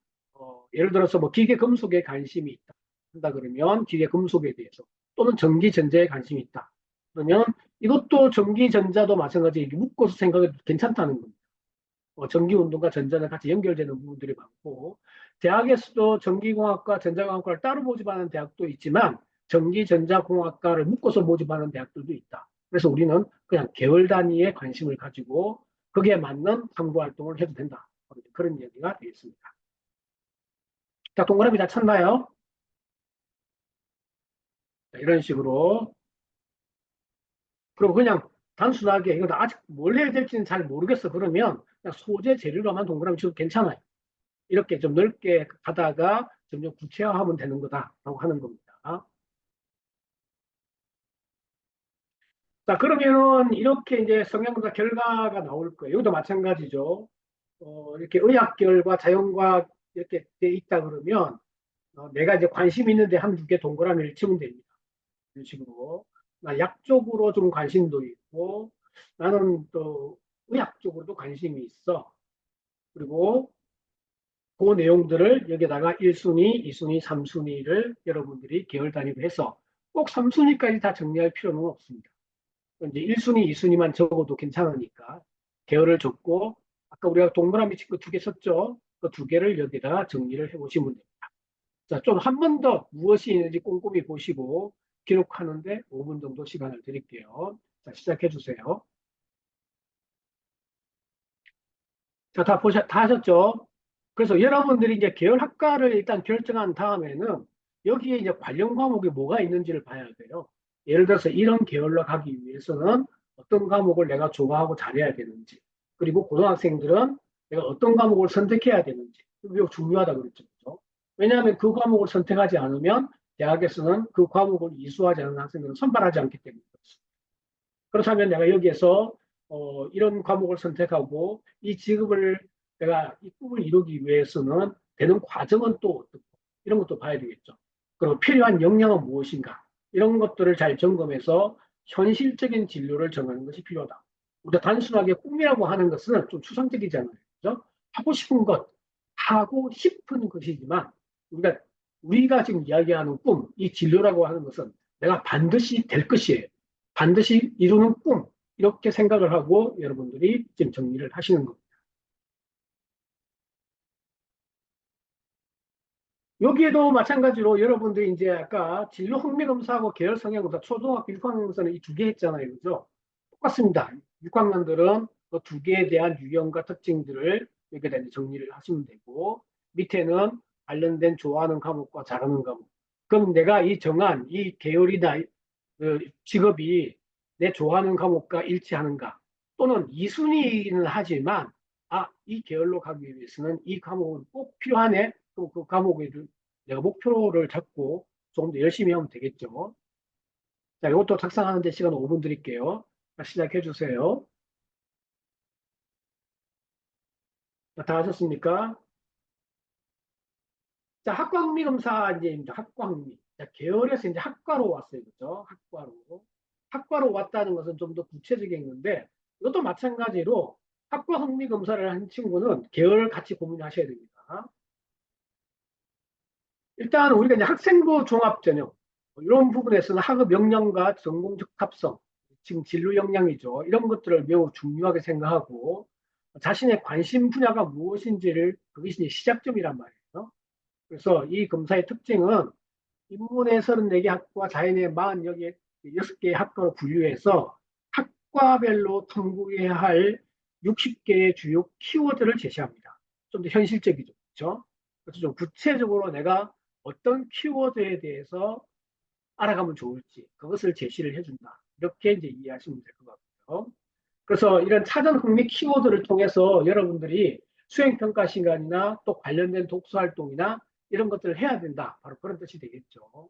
예를 들어서 뭐 기계 금속에 관심이 있다. 한다 그러면 기계 금속에 대해서 또는 전기 전자에 관심이 있다. 그러면 이것도 전기 전자도 마찬가지 묶어서 생각해도 괜찮다는 겁니다. 전기 운동과 전자는 같이 연결되는 부분들이 많고 대학에서도 전기공학과 전자공학과를 따로 모집하는 대학도 있지만 전기전자공학과를 묶어서 모집하는 대학들도 있다. 그래서 우리는 그냥 계열 단위의 관심을 가지고 거기에 맞는 탐구 활동을 해도 된다. 그런 얘기가 되겠습니다. 자, 동그라미 다 쳤나요? 자, 이런 식으로. 그리고 그냥 단순하게 이거 아직 뭘 해야 될지는 잘 모르겠어. 그러면 그냥 소재 재료로만 동그라미 쳐도 괜찮아요. 이렇게 좀 넓게 가다가 점점 구체화하면 되는 거다라고 하는 겁니다. 자, 그러면은 이렇게 이제 성형검사 결과가 나올 거예요. 이것도 마찬가지죠. 이렇게 의학계열과 자연과학 이렇게 돼 있다 그러면 내가 이제 관심 있는데 한 두 개 동그라미를 치면 됩니다. 이런 식으로. 나 약 쪽으로 좀 관심도 있고 나는 또 의학 쪽으로도 관심이 있어. 그리고 그 내용들을 여기다가 1순위, 2순위, 3순위를 여러분들이 계열 단위로 해서 꼭 3순위까지 다 정리할 필요는 없습니다. 이제 1순위, 2순위만 적어도 괜찮으니까 계열을 적고 아까 우리가 동그라미 치고 두 개 썼죠? 그 두 개를 여기다 정리를 해보시면 됩니다. 자, 좀 한 번 더 무엇이 있는지 꼼꼼히 보시고 기록하는데 5분 정도 시간을 드릴게요. 자, 시작해 주세요. 자, 다 하셨죠? 그래서 여러분들이 이제 계열 학과를 일단 결정한 다음에는 여기에 이제 관련 과목이 뭐가 있는지를 봐야 돼요. 예를 들어서 이런 계열로 가기 위해서는 어떤 과목을 내가 좋아하고 잘해야 되는지, 그리고 고등학생들은 내가 어떤 과목을 선택해야 되는지, 이거 중요하다 그랬죠. 그죠? 왜냐하면 그 과목을 선택하지 않으면 대학에서는 그 과목을 이수하지 않은 학생들은 선발하지 않기 때문에 그렇습니다. 그렇다면 내가 여기에서 이런 과목을 선택하고 이 직업을 내가 이 꿈을 이루기 위해서는 되는 과정은 또 어떻고 이런 것도 봐야 되겠죠. 그리고 필요한 역량은 무엇인가 이런 것들을 잘 점검해서 현실적인 진로를 정하는 것이 필요하다. 우리가 단순하게 꿈이라고 하는 것은 좀 추상적이잖아요. 그죠? 하고 싶은 것, 하고 싶은 것이지만 우리가 지금 이야기하는 꿈, 이 진로라고 하는 것은 내가 반드시 될 것이에요. 반드시 이루는 꿈 이렇게 생각을 하고 여러분들이 지금 정리를 하시는 겁니다. 여기에도 마찬가지로 여러분들이 이제 아까 진로 흥미 검사하고 계열 성향 검사 초등학교 6학년 검사는 이 두 개 했잖아요. 그죠? 똑같습니다. 6학년들은 그 두 개에 대한 유형과 특징들을 여기다 이제 정리를 하시면 되고 밑에는 관련된 좋아하는 과목과 잘하는 과목. 그럼 내가 이 정한 이 계열이나 그 직업이 내 좋아하는 과목과 일치하는가? 또는 2순위는 하지만 이 계열로 가기 위해서는 이 과목은 꼭 필요하네. 또 그 과목에 내가 목표를 잡고 조금 더 열심히 하면 되겠죠. 자, 이것도 작성하는데 시간 5분 드릴게요. 자, 시작해 주세요. 자, 다 하셨습니까? 자, 학과 흥미 검사 이제 학과 흥미. 자, 계열에서 이제 학과로 왔어요. 그죠? 학과로. 학과로 왔다는 것은 좀 더 구체적인 건데, 이것도 마찬가지로 학과 흥미 검사를 한 친구는 계열 같이 고민하셔야 됩니다. 일단 우리가 이제 학생부 종합 전형 이런 부분에서는 학업 역량과 전공 적합성, 지금 진로 역량이죠. 이런 것들을 매우 중요하게 생각하고 자신의 관심 분야가 무엇인지를 그것이 이제 시작점이란 말이에요. 그래서 이 검사의 특징은 인문의 34개 학과, 자연의 46개 학과로 분류해서 학과별로 탐구해야 할 60개의 주요 키워드를 제시합니다. 좀 더 현실적이죠. 그렇죠? 그래서 좀 구체적으로 내가 어떤 키워드에 대해서 알아가면 좋을지 그것을 제시를 해준다. 이렇게 이제 이해하시면 될 것 같고요. 그래서 이런 사전 흥미 키워드를 통해서 여러분들이 수행평가 시간이나 또 관련된 독서 활동이나 이런 것들을 해야 된다. 바로 그런 뜻이 되겠죠.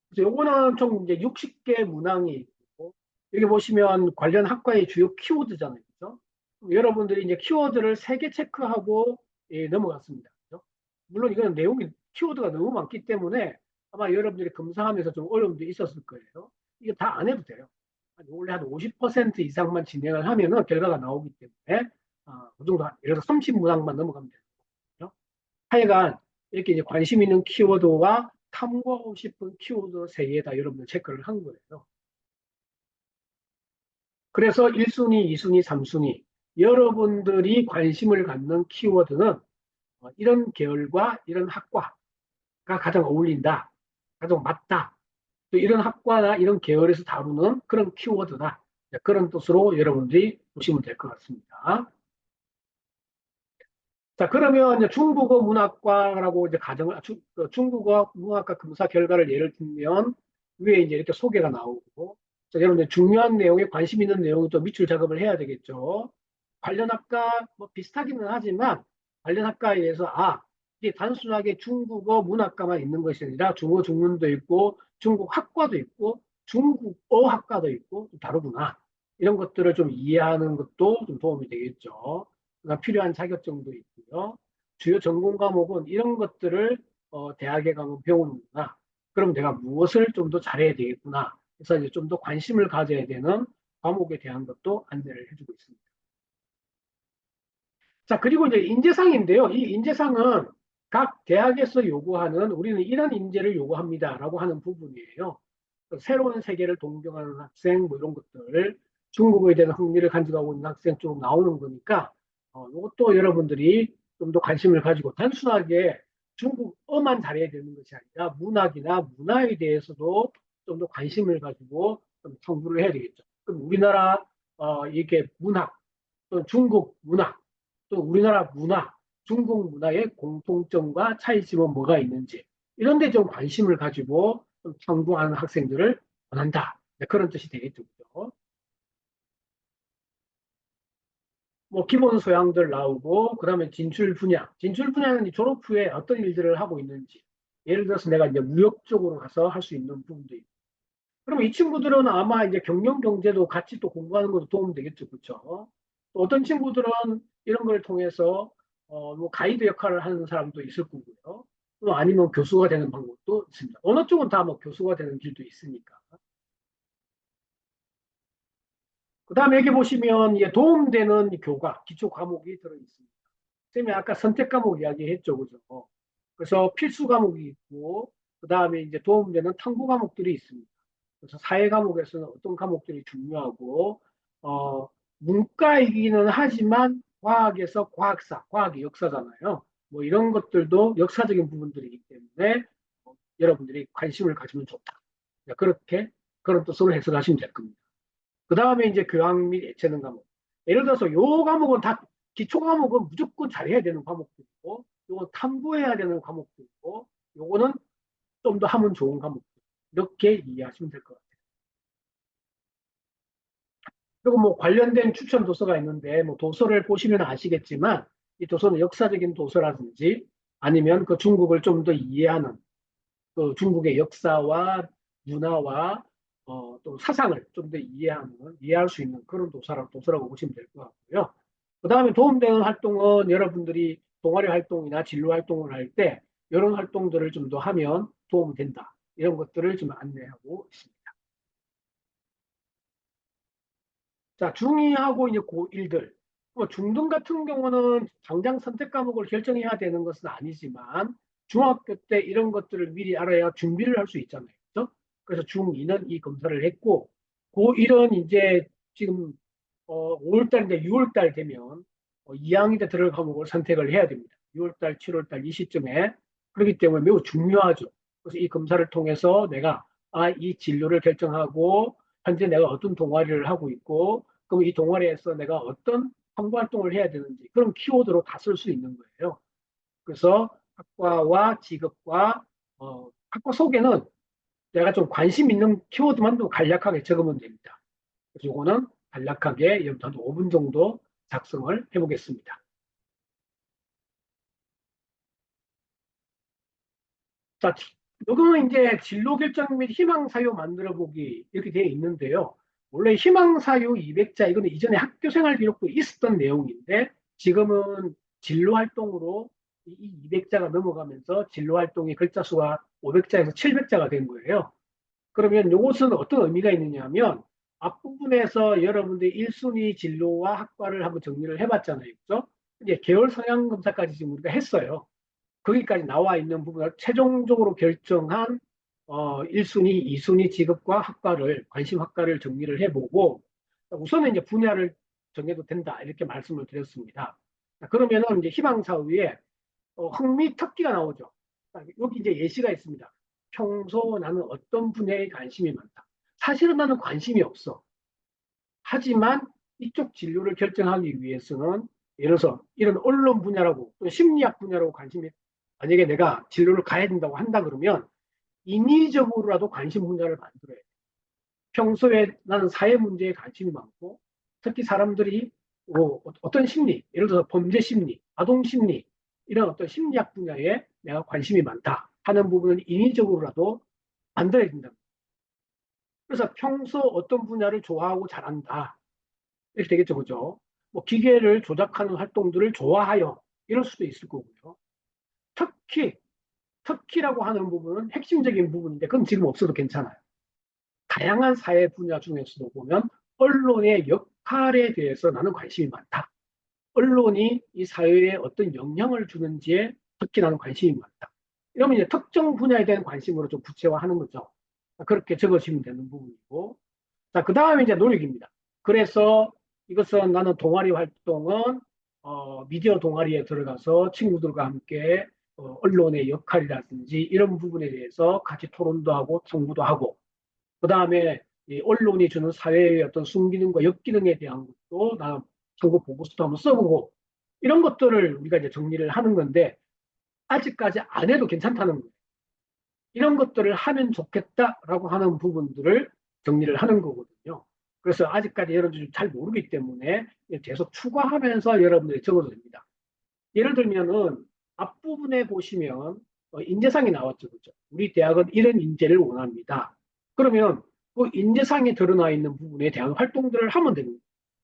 그래서 요거는 총 이제 60개 문항이 있고, 여기 보시면 관련 학과의 주요 키워드잖아요. 그죠? 여러분들이 이제 키워드를 3개 체크하고 넘어갔습니다. 그죠? 물론 이거는 내용이 키워드가 너무 많기 때문에 아마 여러분들이 검사하면서 좀 어려움도 있었을 거예요. 이거 다 안 해도 돼요. 원래 한 50% 이상만 진행을 하면은 결과가 나오기 때문에 그 정도, 예를 들어서 30문항만 넘어가면 되거든요. 하여간 이렇게 이제 관심 있는 키워드와 탐구하고 싶은 키워드 세 개 다 여러분들 체크를 한 거예요. 그래서 1순위, 2순위, 3순위. 여러분들이 관심을 갖는 키워드는 이런 계열과 이런 학과가 가장 어울린다. 가장 맞다. 또 이런 학과나 이런 계열에서 다루는 그런 키워드다. 그런 뜻으로 여러분들이 보시면 될 것 같습니다. 자, 그러면 이제 중국어 문학과라고 이제 중국어 문학과 검사 결과를 예를 들면 위에 이제 이렇게 소개가 나오고, 자, 여러분들 중요한 내용에 관심 있는 내용이 또 밑줄 작업을 해야 되겠죠. 관련 학과 뭐 비슷하기는 하지만 관련 학과에 대해서 이게 단순하게 중국어 문학과만 있는 것이 아니라 중어 중문도 있고 중국 학과도 있고 중국어 학과도 있고 좀 다르구나. 이런 것들을 좀 이해하는 것도 좀 도움이 되겠죠. 그러니까 필요한 자격증도 있고요. 주요 전공 과목은 이런 것들을 대학에 가면 배우는구나. 그럼 내가 무엇을 좀 더 잘해야 되겠구나. 그래서 이제 좀 더 관심을 가져야 되는 과목에 대한 것도 안내를 해주고 있습니다. 자, 그리고 이제 인재상인데요. 이 인재상은 각 대학에서 요구하는 우리는 이런 인재를 요구합니다라고 하는 부분이에요. 새로운 세계를 동경하는 학생 뭐 이런 것들 중국어에 대한 흥미를 간직하고 있는 학생 쪽 나오는 거니까 이것도 여러분들이 좀 더 관심을 가지고 단순하게 중국어만 잘해야 되는 것이 아니라 문학이나 문화에 대해서도 좀 더 관심을 가지고 좀 탐구를 해야 되겠죠. 그럼 우리나라 이게 문학 또 중국 문화, 또 우리나라 문화, 중국 문화의 공통점과 차이점은 뭐가 있는지 이런 데 좀 관심을 가지고 좀 탐구하는 학생들을 원한다. 네, 그런 뜻이 되겠죠. 그죠? 뭐 기본 소양들 나오고 그다음에 진출 분야. 진출 분야는 졸업 후에 어떤 일들을 하고 있는지. 예를 들어서 내가 이제 무역 쪽으로 가서 할 수 있는 부분도 있고. 그럼 이 친구들은 아마 이제 경영 경제도 같이 또 공부하는 것도 도움 되겠죠. 그렇죠? 또 어떤 친구들은 이런 걸 통해서 뭐 가이드 역할을 하는 사람도 있을 거고요. 또 아니면 교수가 되는 방법도 있습니다. 어느 쪽은 다 뭐 교수가 되는 길도 있으니까. 그 다음에 여기 보시면 이게 도움되는 교과, 기초 과목이 들어있습니다. 선생님이 아까 선택 과목 이야기했죠. 그죠? 그래서 필수 과목이 있고, 그 다음에 이제 도움되는 탐구 과목들이 있습니다. 그래서 사회 과목에서는 어떤 과목들이 중요하고, 문과이기는 하지만 과학에서 과학사, 과학이 역사잖아요. 뭐 이런 것들도 역사적인 부분들이기 때문에 여러분들이 관심을 가지면 좋다. 그렇게 그런 뜻으로 해석하시면 될 겁니다. 그 다음에 이제 교양 및 예체능 과목. 예를 들어서 요 과목은 다 기초 과목은 무조건 잘해야 되는 과목도 있고, 요건 탐구해야 되는 과목도 있고, 요거는 좀 더 하면 좋은 과목. 이렇게 이해하시면 될 것 같아요. 그리고 뭐 관련된 추천 도서가 있는데 뭐 도서를 보시면 아시겠지만 이 도서는 역사적인 도서라든지 아니면 그 중국을 좀 더 이해하는 그 중국의 역사와 문화와 또 사상을 좀 더 이해할 수 있는 그런 도서라고 보시면 될 것 같고요. 그 다음에 도움되는 활동은 여러분들이 동아리 활동이나 진로 활동을 할 때 이런 활동들을 좀 더 하면 도움이 된다. 이런 것들을 좀 안내하고 있습니다. 자, 중2하고 이제 고1들. 뭐 중등 같은 경우는 당장 선택 과목을 결정해야 되는 것은 아니지만 중학교 때 이런 것들을 미리 알아야 준비를 할 수 있잖아요. 그죠? 그래서 중2는 이 검사를 했고 고1은 이제 지금 5월달인데 6월달 되면 2학년 때 들어갈 과목을 선택을 해야 됩니다. 6월달, 7월달 이 시점에. 그렇기 때문에 매우 중요하죠. 그래서 이 검사를 통해서 내가 이 진로를 결정하고 현재 내가 어떤 동아리를 하고 있고 그럼 이 동아리에서 내가 어떤 홍보 활동을 해야 되는지 그런 키워드로 다 쓸 수 있는 거예요. 그래서 학과와 직업과 학과 소개는 내가 좀 관심 있는 키워드만 좀 간략하게 적으면 됩니다. 그래서 이거는 간략하게 한 5분 정도 작성을 해보겠습니다. 자, 요거는 이제 진로 결정 및 희망 사유 만들어 보기 이렇게 되어 있는데요. 원래 희망 사유 200자 이거는 이전에 학교 생활 기록부에 있었던 내용인데 지금은 진로 활동으로 이 200자가 넘어가면서 진로 활동의 글자 수가 500자에서 700자가 된 거예요. 그러면 이것은 어떤 의미가 있느냐 하면 앞부분에서 여러분들이 1순위 진로와 학과를 한번 정리를 해봤잖아요. 그죠? 이제 계열 성향 검사까지 지금 우리가 했어요. 거기까지 나와 있는 부분을 최종적으로 결정한 1순위, 2순위 직업과 학과를, 관심 학과를 정리를 해보고 우선은 이제 분야를 정해도 된다. 이렇게 말씀을 드렸습니다. 그러면은 이제 희망사유에 흥미 특기가 나오죠. 여기 이제 예시가 있습니다. 평소 나는 어떤 분야에 관심이 많다. 사실은 나는 관심이 없어. 하지만 이쪽 진로를 결정하기 위해서는 예를 들어서 이런 언론 분야라고 또 심리학 분야라고 관심이 만약에 내가 진로를 가야 된다고 한다 그러면 인위적으로라도 관심 분야를 만들어야 돼. 평소에 나는 사회 문제에 관심이 많고 특히 사람들이 어떤 심리, 예를 들어서 범죄 심리, 아동 심리 이런 어떤 심리학 분야에 내가 관심이 많다 하는 부분은 인위적으로라도 만들어야 된다. 그래서 평소 어떤 분야를 좋아하고 잘한다. 이렇게 되겠죠, 그죠? 뭐 기계를 조작하는 활동들을 좋아하여 이럴 수도 있을 거고요. 특히 특히라고 하는 부분은 핵심적인 부분인데 그건 지금 없어도 괜찮아요. 다양한 사회 분야 중에서도 보면 언론의 역할에 대해서 나는 관심이 많다. 언론이 이 사회에 어떤 영향을 주는지에 특히 나는 관심이 많다. 이러면 이제 특정 분야에 대한 관심으로 좀 구체화하는 거죠. 그렇게 적으시면 되는 부분이고. 자, 그 다음에 이제 노력입니다. 그래서 이것은 나는 동아리 활동은 미디어 동아리에 들어가서 친구들과 함께 언론의 역할이라든지 이런 부분에 대해서 같이 토론도 하고 탐구도 하고 그 다음에 언론이 주는 사회의 어떤 순기능과 역기능에 대한 것도 나 탐구 보고서도 한번 써보고 이런 것들을 우리가 이제 정리를 하는 건데 아직까지 안 해도 괜찮다는 거예요. 이런 것들을 하면 좋겠다라고 하는 부분들을 정리를 하는 거거든요. 그래서 아직까지 여러분들이 잘 모르기 때문에 계속 추가하면서 여러분들이 적어도 됩니다. 예를 들면은 앞부분에 보시면 인재상이 나왔죠. 그렇죠? 우리 대학은 이런 인재를 원합니다. 그러면 그 인재상에 드러나 있는 부분에 대한 활동들을 하면 되는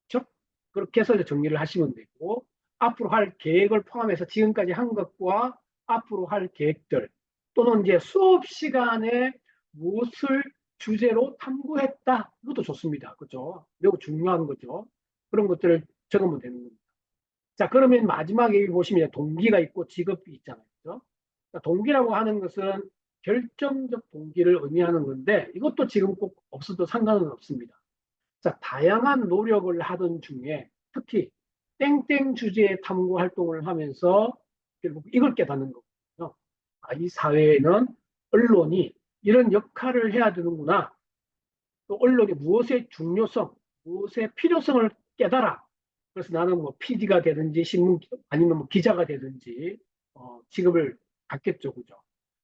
거죠. 그렇게 해서 정리를 하시면 되고 앞으로 할 계획을 포함해서 지금까지 한 것과 앞으로 할 계획들 또는 이제 수업 시간에 무엇을 주제로 탐구했다. 이것도 좋습니다. 그죠? 매우 중요한 거죠. 그런 것들을 적으면 되는 겁니다. 자, 그러면 마지막에 보시면 동기가 있고 직업이 있잖아요. 그죠? 동기라고 하는 것은 결정적 동기를 의미하는 건데 이것도 지금 꼭 없어도 상관은 없습니다. 자, 다양한 노력을 하던 중에 특히 땡땡 주제의 탐구 활동을 하면서 결국 이걸 깨닫는 거거든요. 이 사회에는 언론이 이런 역할을 해야 되는구나. 또 언론이 무엇의 중요성, 무엇의 필요성을 깨달아. 그래서 나는 뭐 PD가 되든지 신문 아니면 뭐 기자가 되든지 직업을 갖겠죠, 그죠?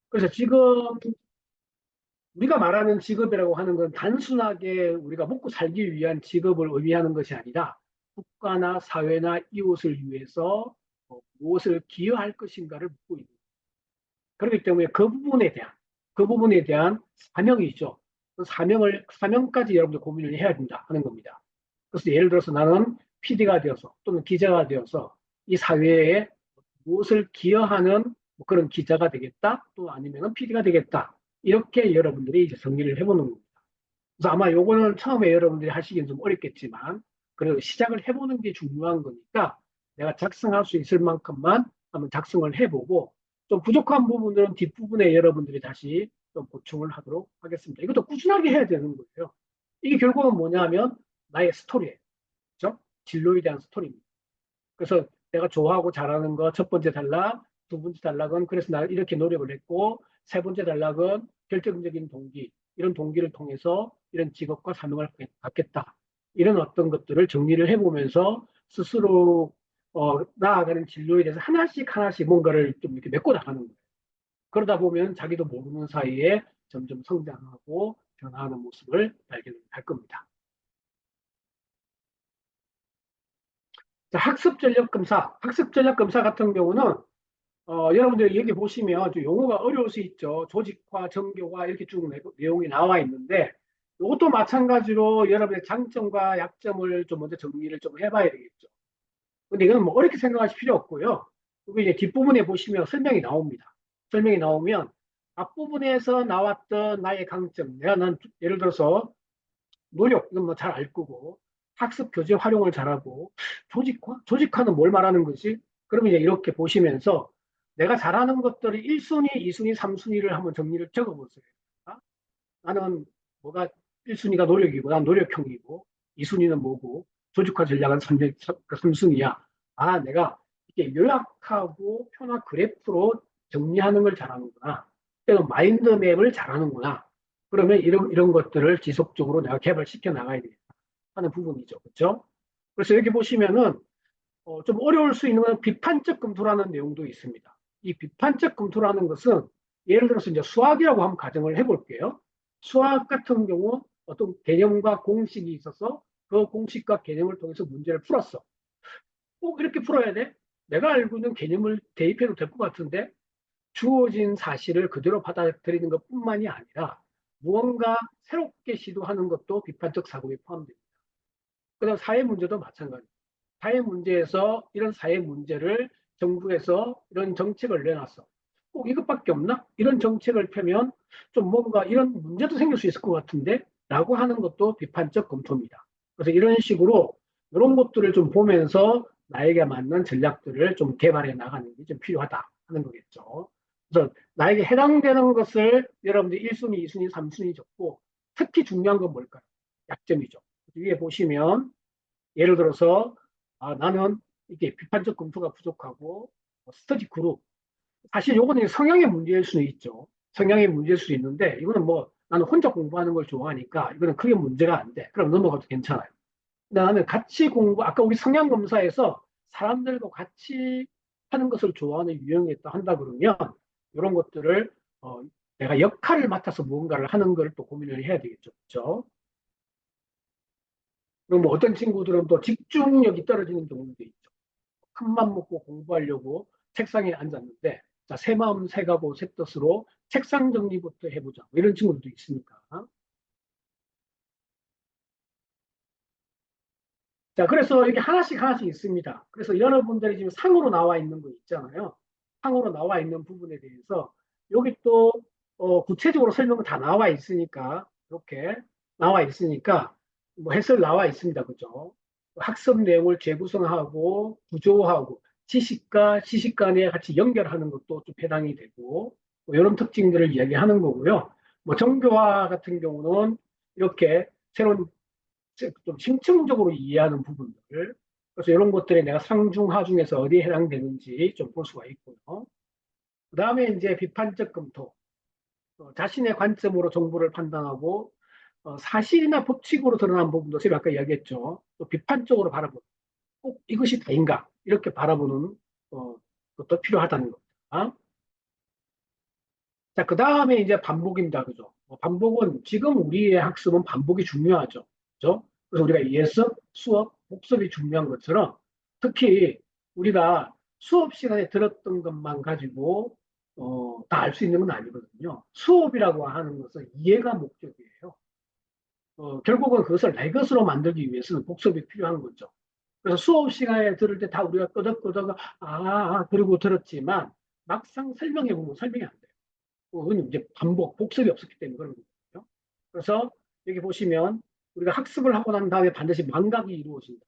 그래서 지금 우리가 말하는 직업이라고 하는 건 단순하게 우리가 먹고 살기 위한 직업을 의미하는 것이 아니라 국가나 사회나 이웃을 위해서 무엇을 기여할 것인가를 묻고 있는. 그렇기 때문에 그 부분에 대한 사명이죠. 그 사명까지 여러분들 고민을 해야 된다 하는 겁니다. 그래서 예를 들어서 나는 PD가 되어서 또는 기자가 되어서 이 사회에 무엇을 기여하는 뭐 그런 기자가 되겠다, 또 아니면 PD가 되겠다. 이렇게 여러분들이 이제 정리를 해보는 겁니다. 그래서 아마 요거는 처음에 여러분들이 하시기는 좀 어렵겠지만, 그래도 시작을 해보는 게 중요한 거니까 내가 작성할 수 있을 만큼만 한번 작성을 해보고, 좀 부족한 부분들은 뒷부분에 여러분들이 다시 좀 보충을 하도록 하겠습니다. 이것도 꾸준하게 해야 되는 거예요. 이게 결국은 뭐냐면 나의 스토리예요. 그죠? 진로에 대한 스토리입니다. 그래서 내가 좋아하고 잘하는 거 첫 번째 단락, 두 번째 단락은 그래서 나 이렇게 노력을 했고, 세 번째 단락은 결정적인 동기, 이런 동기를 통해서 이런 직업과 사명을 갖겠다. 이런 어떤 것들을 정리를 해보면서 스스로 나아가는 진로에 대해서 하나씩 하나씩 뭔가를 좀 이렇게 메꿔 나가는 거예요. 그러다 보면 자기도 모르는 사이에 점점 성장하고 변화하는 모습을 발견할 겁니다. 자, 학습 전략 검사 같은 경우는 여러분들 여기 보시면 좀 용어가 어려울 수 있죠. 조직화, 정교화 이렇게 쭉 내용이 나와 있는데 이것도 마찬가지로 여러분의 장점과 약점을 좀 먼저 정리를 좀 해봐야 되겠죠. 근데 이거는 뭐 어렵게 생각하실 필요 없고요. 그리고 이제 뒷부분에 보시면 설명이 나옵니다. 설명이 나오면 앞부분에서 나왔던 나의 강점, 난 예를 들어서 노력, 이건 뭐 잘 알 거고, 학습 교재 활용을 잘하고, 조직화는 뭘 말하는 거지? 그러면 이제 이렇게 보시면서 내가 잘하는 것들이 1순위, 2순위, 3순위를 한번 정리를 적어보세요. 아? 나는 뭐가 1순위가 노력이고, 난 노력형이고, 2순위는 뭐고, 조직화 전략은 3순위야. 아, 내가 이렇게 요약하고 표나 그래프로 정리하는 걸 잘하는구나. 또는 마인드맵을 잘하는구나. 그러면 이런 것들을 지속적으로 내가 개발시켜 나가야 되겠다 하는 부분이죠. 그렇죠? 그래서 여기 보시면은 좀 어려울 수 있는 건 비판적 검토라는 내용도 있습니다. 이 비판적 검토라는 것은 예를 들어서 이제 수학이라고 한번 가정을 해볼게요. 수학 같은 경우 어떤 개념과 공식이 있어서 그 공식과 개념을 통해서 문제를 풀었어. 꼭 이렇게 풀어야 돼? 내가 알고 있는 개념을 대입해도 될 것 같은데 주어진 사실을 그대로 받아들이는 것뿐만이 아니라 무언가 새롭게 시도하는 것도 비판적 사고에 포함됩니다. 그다음 사회 문제도 마찬가지. 사회 문제에서 이런 사회 문제를 정부에서 이런 정책을 내놨어. 꼭 이것밖에 없나? 이런 정책을 펴면 좀 뭔가 이런 문제도 생길 수 있을 것 같은데? 라고 하는 것도 비판적 검토입니다. 그래서 이런 식으로 이런 것들을 좀 보면서 나에게 맞는 전략들을 좀 개발해 나가는 게 좀 필요하다 하는 거겠죠. 그래서 나에게 해당되는 것을 여러분들 1순위, 2순위, 3순위 적고 특히 중요한 건 뭘까요? 약점이죠. 위에 보시면 예를 들어서 나는 이게 비판적 검토가 부족하고 스터디 그룹 사실 요거는 성향의 문제일 수는 있죠. 성향의 문제일 수도 있는데 이거는 뭐 나는 혼자 공부하는 걸 좋아하니까 이거는 크게 문제가 안 돼. 그럼 넘어가도 괜찮아요. 근데 나는 같이 아까 우리 성향 검사에서 사람들과 같이 하는 것을 좋아하는 유형이 있다 한다 그러면 이런 것들을 내가 역할을 맡아서 무언가를 하는 걸 또 고민을 해야 되겠죠. 그렇죠? 그럼 뭐 어떤 친구들은 또 집중력이 떨어지는 경우도 있죠. 큰맘 먹고 공부하려고 책상에 앉았는데 자, 새 마음 새 가고 새 뜻으로 책상 정리부터 해보자. 뭐 이런 친구들도 있으니까. 자, 그래서 이렇게 하나씩 하나씩 있습니다. 그래서 여러분들이 지금 상으로 나와 있는 거 있잖아요. 상으로 나와 있는 부분에 대해서 여기 또 구체적으로 설명은 다 나와 있으니까 이렇게 나와 있으니까 뭐 해설 나와 있습니다. 그죠? 학습 내용을 재구성하고 구조하고 지식과 지식 간에 같이 연결하는 것도 좀 해당이 되고 뭐 이런 특징들을 이야기하는 거고요. 뭐 정교화 같은 경우는 이렇게 새로운 좀 심층적으로 이해하는 부분들 그래서 이런 것들이 내가 상중하 중에서 어디에 해당되는지 좀 볼 수가 있고요. 그 다음에 이제 비판적 검토 자신의 관점으로 정보를 판단하고 사실이나 법칙으로 드러난 부분도 제가 아까 이야기했죠. 또 비판적으로 바라보는 꼭 이것이 다인가 이렇게 바라보는 것도 필요하다는 겁니다. 자, 그 다음에 이제 반복입니다. 그죠? 반복은 지금 우리의 학습은 반복이 중요하죠. 그죠? 그래서 우리가 ES, 수업, 복습이 중요한 것처럼 특히 우리가 수업 시간에 들었던 것만 가지고 다 알 수 있는 건 아니거든요. 수업이라고 하는 것은 이해가 목적이에요. 결국은 그것을 내 것으로 만들기 위해서는 복습이 필요한 거죠. 그래서 수업 시간에 들을 때 다 우리가 끄덕끄덕 그러고 들었지만 막상 설명해 보면 설명이 안 돼요. 그건 이제 반복, 복습이 없었기 때문에 그런 거거든요. 그래서 여기 보시면 우리가 학습을 하고 난 다음에 반드시 망각이 이루어진다.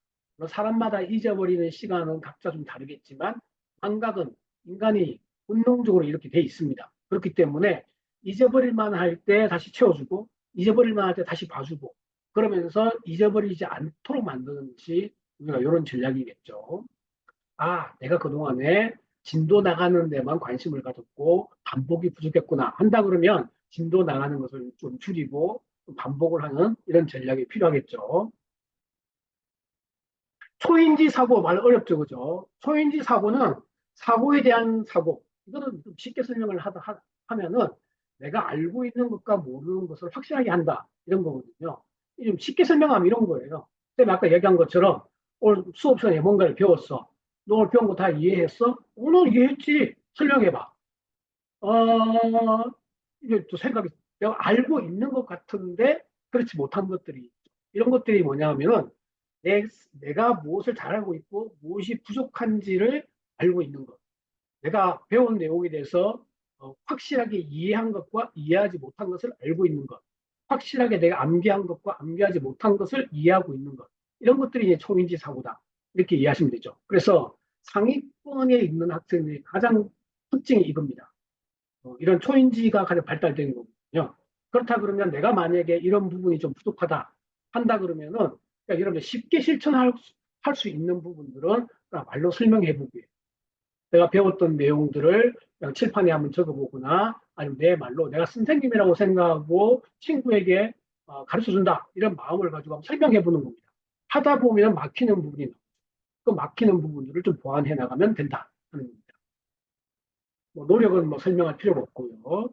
사람마다 잊어버리는 시간은 각자 좀 다르겠지만 망각은 인간이 본능적으로 이렇게 돼 있습니다. 그렇기 때문에 잊어버릴 만할 때 다시 채워주고 잊어버릴 만할 때 다시 봐주고 그러면서 잊어버리지 않도록 만드는 것이 우리가 이런 전략이겠죠. 내가 그동안에 진도 나가는 데만 관심을 가졌고 반복이 부족했구나 한다 그러면 진도 나가는 것을 좀 줄이고 반복을 하는 이런 전략이 필요하겠죠. 초인지 사고 말 어렵죠, 그죠? 초인지 사고는 사고에 대한 사고. 이거는 좀 쉽게 설명을 하면은 내가 알고 있는 것과 모르는 것을 확실하게 한다. 이런 거거든요. 좀 쉽게 설명하면 이런 거예요. 쌤이 아까 얘기한 것처럼 오늘 수업 시간에 뭔가를 배웠어. 너 오늘 배운 거 다 이해했어? 오늘 이해했지? 설명해봐. 어, 이게 또 생각이, 내가 알고 있는 것 같은데 그렇지 못한 것들이 있죠. 이런 것들이 뭐냐면은 내가 무엇을 잘하고 있고 무엇이 부족한지를 알고 있는 것. 내가 배운 내용에 대해서 확실하게 이해한 것과 이해하지 못한 것을 알고 있는 것. 확실하게 내가 암기한 것과 암기하지 못한 것을 이해하고 있는 것. 이런 것들이 이제 초인지 사고다. 이렇게 이해하시면 되죠. 그래서 상위권에 있는 학생들이 가장 특징이 이겁니다. 이런 초인지가 가장 발달된 거거든요. 그렇다 그러면 내가 만약에 이런 부분이 좀 부족하다 한다 그러면은 그러니까 여러분 쉽게 실천할 수 있는 부분들은 말로 설명해 보기. 내가 배웠던 내용들을 그냥 칠판에 한번 적어보거나 아니면 내 말로 내가 선생님이라고 생각하고 친구에게 가르쳐 준다 이런 마음을 가지고 한번 설명해 보는 겁니다. 하다 보면 막히는 부분이 나오죠. 그 막히는 부분들을 좀 보완해 나가면 된다 하는 겁니다. 노력은 설명할 필요가 없고요.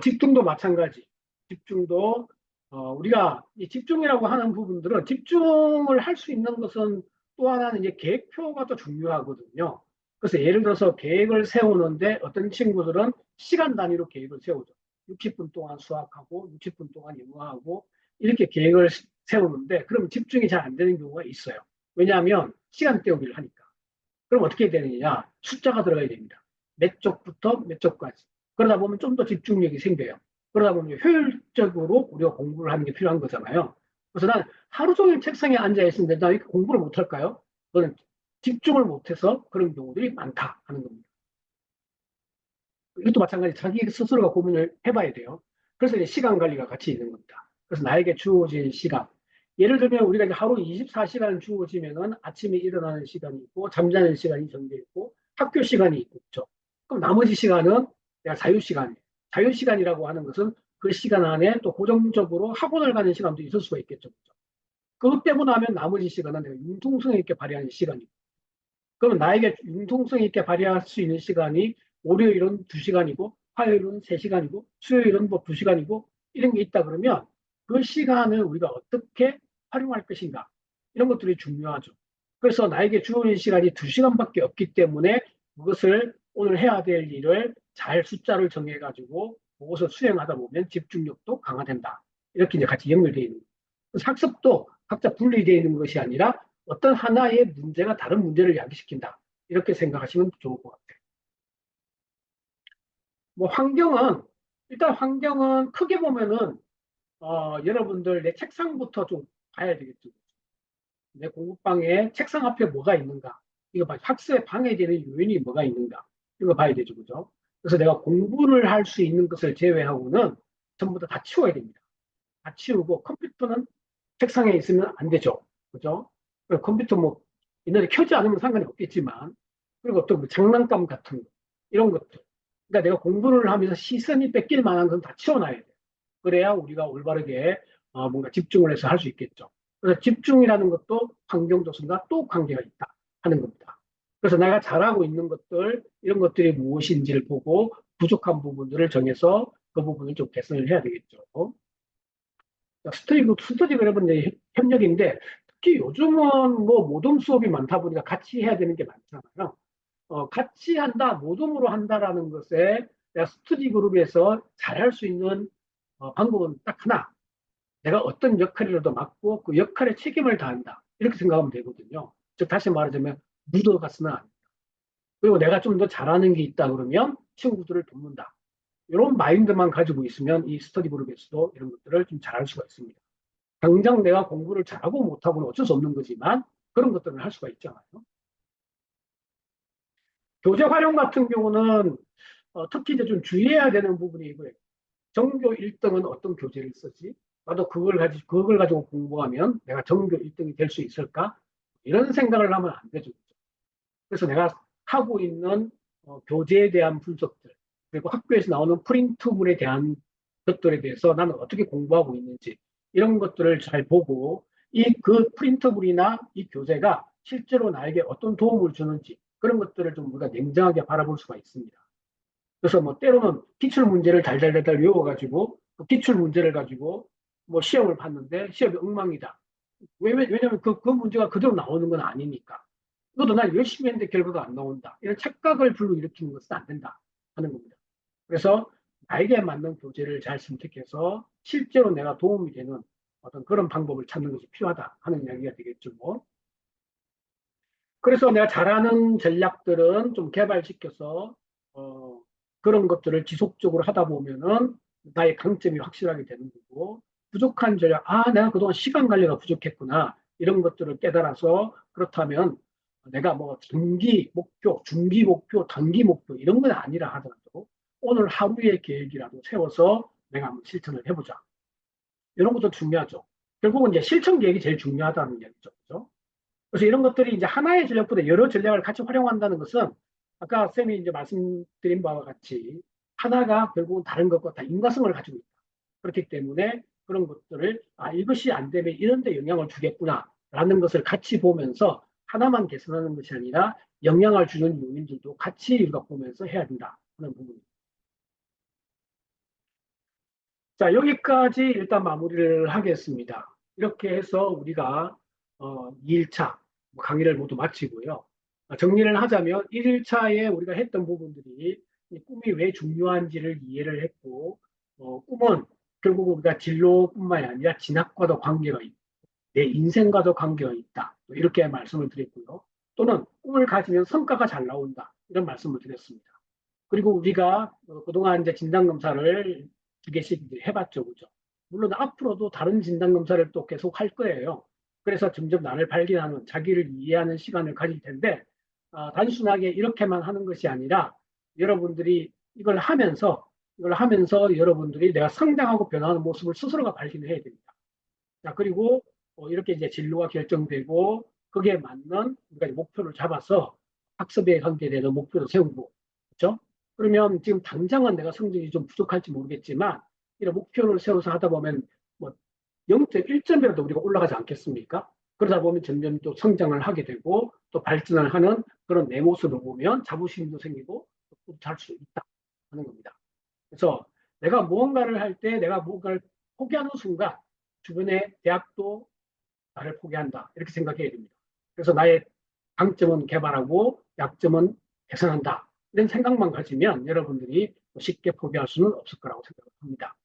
집중도 마찬가지. 집중도 우리가 이 집중이라고 하는 부분들은 집중을 할 수 있는 것은 또 하나는 이제 계획표가 또 중요하거든요. 그래서 예를 들어서 계획을 세우는데 어떤 친구들은 시간 단위로 계획을 세우죠. 60분 동안 수학하고 60분 동안 영어하고 이렇게 계획을 세우는데 그럼 집중이 잘 안 되는 경우가 있어요. 왜냐하면 시간 때우기를 하니까. 그럼 어떻게 되느냐? 숫자가 들어가야 됩니다. 몇 쪽부터 몇 쪽까지. 그러다 보면 좀 더 집중력이 생겨요. 그러다 보면 효율적으로 우리가 공부를 하는 게 필요한 거잖아요. 그래서 난 하루 종일 책상에 앉아 있는데 나 이렇게 공부를 못 할까요? 그거는 집중을 못해서 그런 경우들이 많다 하는 겁니다. 이것도 마찬가지 자기 스스로가 고민을 해봐야 돼요. 그래서 이제 시간 관리가 같이 있는 겁니다. 그래서 나에게 주어진 시간. 예를 들면 우리가 이제 하루 24시간 주어지면은 아침에 일어나는 시간이 있고 잠자는 시간이 정해져 있고 학교 시간이 있죠. 그럼 나머지 시간은 내가 자유시간이에요. 자유시간이라고 하는 것은 그 시간 안에 또 고정적으로 학원을 가는 시간도 있을 수가 있겠죠. 그것 때문에 하면 나머지 시간은 내가 융통성 있게 발휘하는 시간이고 그러면 나에게 융통성 있게 발휘할 수 있는 시간이 월요일은 2시간이고 화요일은 3시간이고 수요일은 뭐 2시간이고 이런 게 있다 그러면 그 시간을 우리가 어떻게 활용할 것인가 이런 것들이 중요하죠. 그래서 나에게 주어진 시간이 2시간밖에 없기 때문에 그것을 오늘 해야 될 일을 잘 숫자를 정해가지고 그것을 수행하다 보면 집중력도 강화된다. 이렇게 이제 같이 연결되어 있는 거예요. 학습도 각자 분리되어 있는 것이 아니라 어떤 하나의 문제가 다른 문제를 야기시킨다. 이렇게 생각하시면 좋을 것 같아요. 환경은 일단 환경은 크게 보면은 여러분들 내 책상부터 좀 봐야 되겠죠. 내 공부방에 책상 앞에 뭐가 있는가? 이거 봐. 학습에 방해되는 요인이 뭐가 있는가? 이거 봐야 되죠, 그죠? 그래서 내가 공부를 할 수 있는 것을 제외하고는 전부 다 치워야 됩니다. 다 치우고 컴퓨터는 책상에 있으면 안 되죠. 그죠? 컴퓨터 옛날에 켜지 않으면 상관이 없겠지만, 그리고 또 장난감 같은 거, 이런 것들. 그러니까 내가 공부를 하면서 시선이 뺏길 만한 건 다 치워놔야 돼요. 그래야 우리가 올바르게 뭔가 집중을 해서 할 수 있겠죠. 그래서 집중이라는 것도 환경 조성과 또 관계가 있다 하는 겁니다. 그래서 내가 잘하고 있는 것들, 이런 것들이 무엇인지를 보고 부족한 부분들을 정해서 그 부분을 좀 개선을 해야 되겠죠. 스터디 그룹은 이제 협력인데 특히 요즘은 뭐 모둠 수업이 많다 보니까 같이 해야 되는 게 많잖아요. 같이 한다, 모둠으로 한다라는 것에 내가 스터디 그룹에서 잘할 수 있는 방법은 딱 하나. 내가 어떤 역할이라도 맡고 그 역할에 책임을 다한다. 이렇게 생각하면 되거든요. 즉 다시 말하자면 묻어가서는 안 돼. 그리고 내가 좀 더 잘하는 게 있다 그러면 친구들을 돕는다. 이런 마인드만 가지고 있으면 이 스터디 그룹에서도 이런 것들을 좀 잘할 수가 있습니다. 당장 내가 공부를 잘하고 못하고는 어쩔 수 없는 거지만 그런 것들을 할 수가 있잖아요. 교재 활용 같은 경우는 특히 이제 좀 주의해야 되는 부분이 이거예요. 전교 1등은 어떤 교재를 쓰지? 나도 그걸 가지고 공부하면 내가 전교 1등이 될 수 있을까? 이런 생각을 하면 안 되죠. 그래서 내가 하고 있는 교재에 대한 분석들, 그리고 학교에서 나오는 프린트물에 대한 것들에 대해서 나는 어떻게 공부하고 있는지, 이런 것들을 잘 보고, 그 프린트물이나 이 교재가 실제로 나에게 어떤 도움을 주는지, 그런 것들을 좀 우리가 냉정하게 바라볼 수가 있습니다. 그래서 뭐 때로는 기출 문제를 달달달달 외워가지고 그 기출 문제를 가지고 뭐 시험을 봤는데 시험이 엉망이다. 왜냐면 그 문제가 그대로 나오는 건 아니니까. 그것도 난 열심히 했는데 결과가 안 나온다. 이런 착각을 불러일으키는 것은 안 된다 하는 겁니다. 그래서 나에게 맞는 교재를 잘 선택해서 실제로 내가 도움이 되는 어떤 그런 방법을 찾는 것이 필요하다 하는 이야기가 되겠죠. 뭐. 그래서 내가 잘하는 전략들은 좀 개발시켜서 어, 그런 것들을 지속적으로 하다 보면은 나의 강점이 확실하게 되는 거고 부족한 전략, 내가 그동안 시간 관리가 부족했구나 이런 것들을 깨달아서 그렇다면 내가 뭐 단기 목표, 중기 목표, 단기 목표 이런 건 아니라 하더라도 오늘 하루의 계획이라도 세워서 내가 한번 실천을 해보자. 이런 것도 중요하죠. 결국은 이제 실천 계획이 제일 중요하다는 얘기죠. 그죠? 그래서 이런 것들이 이제 하나의 전략보다 여러 전략을 같이 활용한다는 것은 아까 쌤이 이제 말씀드린 바와 같이 하나가 결국은 다른 것과 다 인과성을 가지고 있다. 그렇기 때문에 그런 것들을 이것이 안 되면 이런 데 영향을 주겠구나라는 것을 같이 보면서 하나만 개선하는 것이 아니라 영향을 주는 요인들도 같이 우리가 보면서 해야 된다 하는 부분입니다. 자, 여기까지 일단 마무리를 하겠습니다. 이렇게 해서 우리가 2일차 강의를 모두 마치고요. 정리를 하자면 1일차에 우리가 했던 부분들이 이 꿈이 왜 중요한지를 이해를 했고, 꿈은 결국 우리가 진로뿐만이 아니라 진학과도 관계가 있고, 내 인생과도 관계가 있다. 이렇게 말씀을 드렸고요. 또는 꿈을 가지면 성과가 잘 나온다. 이런 말씀을 드렸습니다. 그리고 우리가 그동안 이제 진단검사를 2개씩 이제 해봤죠. 그죠? 물론 앞으로도 다른 진단검사를 또 계속 할 거예요. 그래서 점점 나를 발견하는, 자기를 이해하는 시간을 가질 텐데, 단순하게 이렇게만 하는 것이 아니라 여러분들이 이걸 하면서 여러분들이 내가 성장하고 변화하는 모습을 스스로가 발견해야 됩니다. 자, 그리고 이렇게 이제 진로가 결정되고 거기에 맞는 우리가 목표를 잡아서 학습에 관계되는 목표를 세우고, 그렇죠? 그러면 지금 당장은 내가 성적이 좀 부족할지 모르겠지만 이런 목표를 세워서 하다 보면 뭐 0.1점이라도 우리가 올라가지 않겠습니까? 그러다 보면 점점 또 성장을 하게 되고 또 발전을 하는 그런 내 모습을 보면 자부심도 생기고 잘 수 있다 하는 겁니다. 그래서 내가 무언가를 할 때 내가 무언가를 포기하는 순간 주변의 대학도 나를 포기한다. 이렇게 생각해야 됩니다. 그래서 나의 강점은 개발하고 약점은 개선한다. 이런 생각만 가지면 여러분들이 쉽게 포기할 수는 없을 거라고 생각합니다.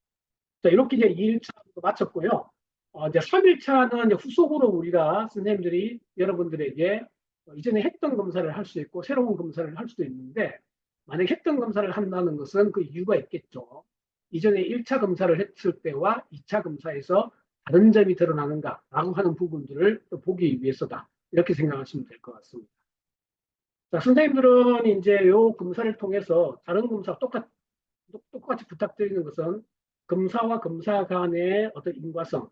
자, 이렇게 이제 2일차도 마쳤고요. 이제 3일차는 이제 후속으로 우리가 선생님들이 여러분들에게 이전에 했던 검사를 할 수 있고 새로운 검사를 할 수도 있는데 만약 했던 검사를 한다는 것은 그 이유가 있겠죠. 이전에 1차 검사를 했을 때와 2차 검사에서 다른 점이 드러나는가라고 하는 부분들을 보기 위해서다. 이렇게 생각하시면 될 것 같습니다. 자, 선생님들은 이제 요 검사를 통해서 다른 검사 똑같이 부탁드리는 것은 검사와 검사 간의 어떤 인과성,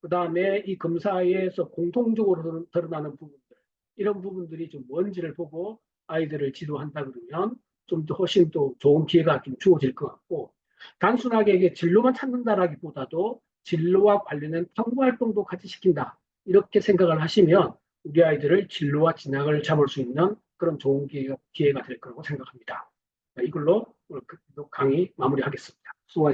그 다음에 이 검사에서 공통적으로 드러나는 부분들, 이런 부분들이 좀 뭔지를 보고 아이들을 지도한다 그러면 좀 더 훨씬 또 좋은 기회가 좀 주어질 것 같고, 단순하게 이게 진로만 찾는다라기보다도 진로와 관련된 탐구 활동도 같이 시킨다. 이렇게 생각을 하시면 우리 아이들을 진로와 진학을 잡을 수 있는 그런 좋은 기회가 될 거라고 생각합니다. 이걸로 오늘 강의 마무리하겠습니다. 수고하셨습니다.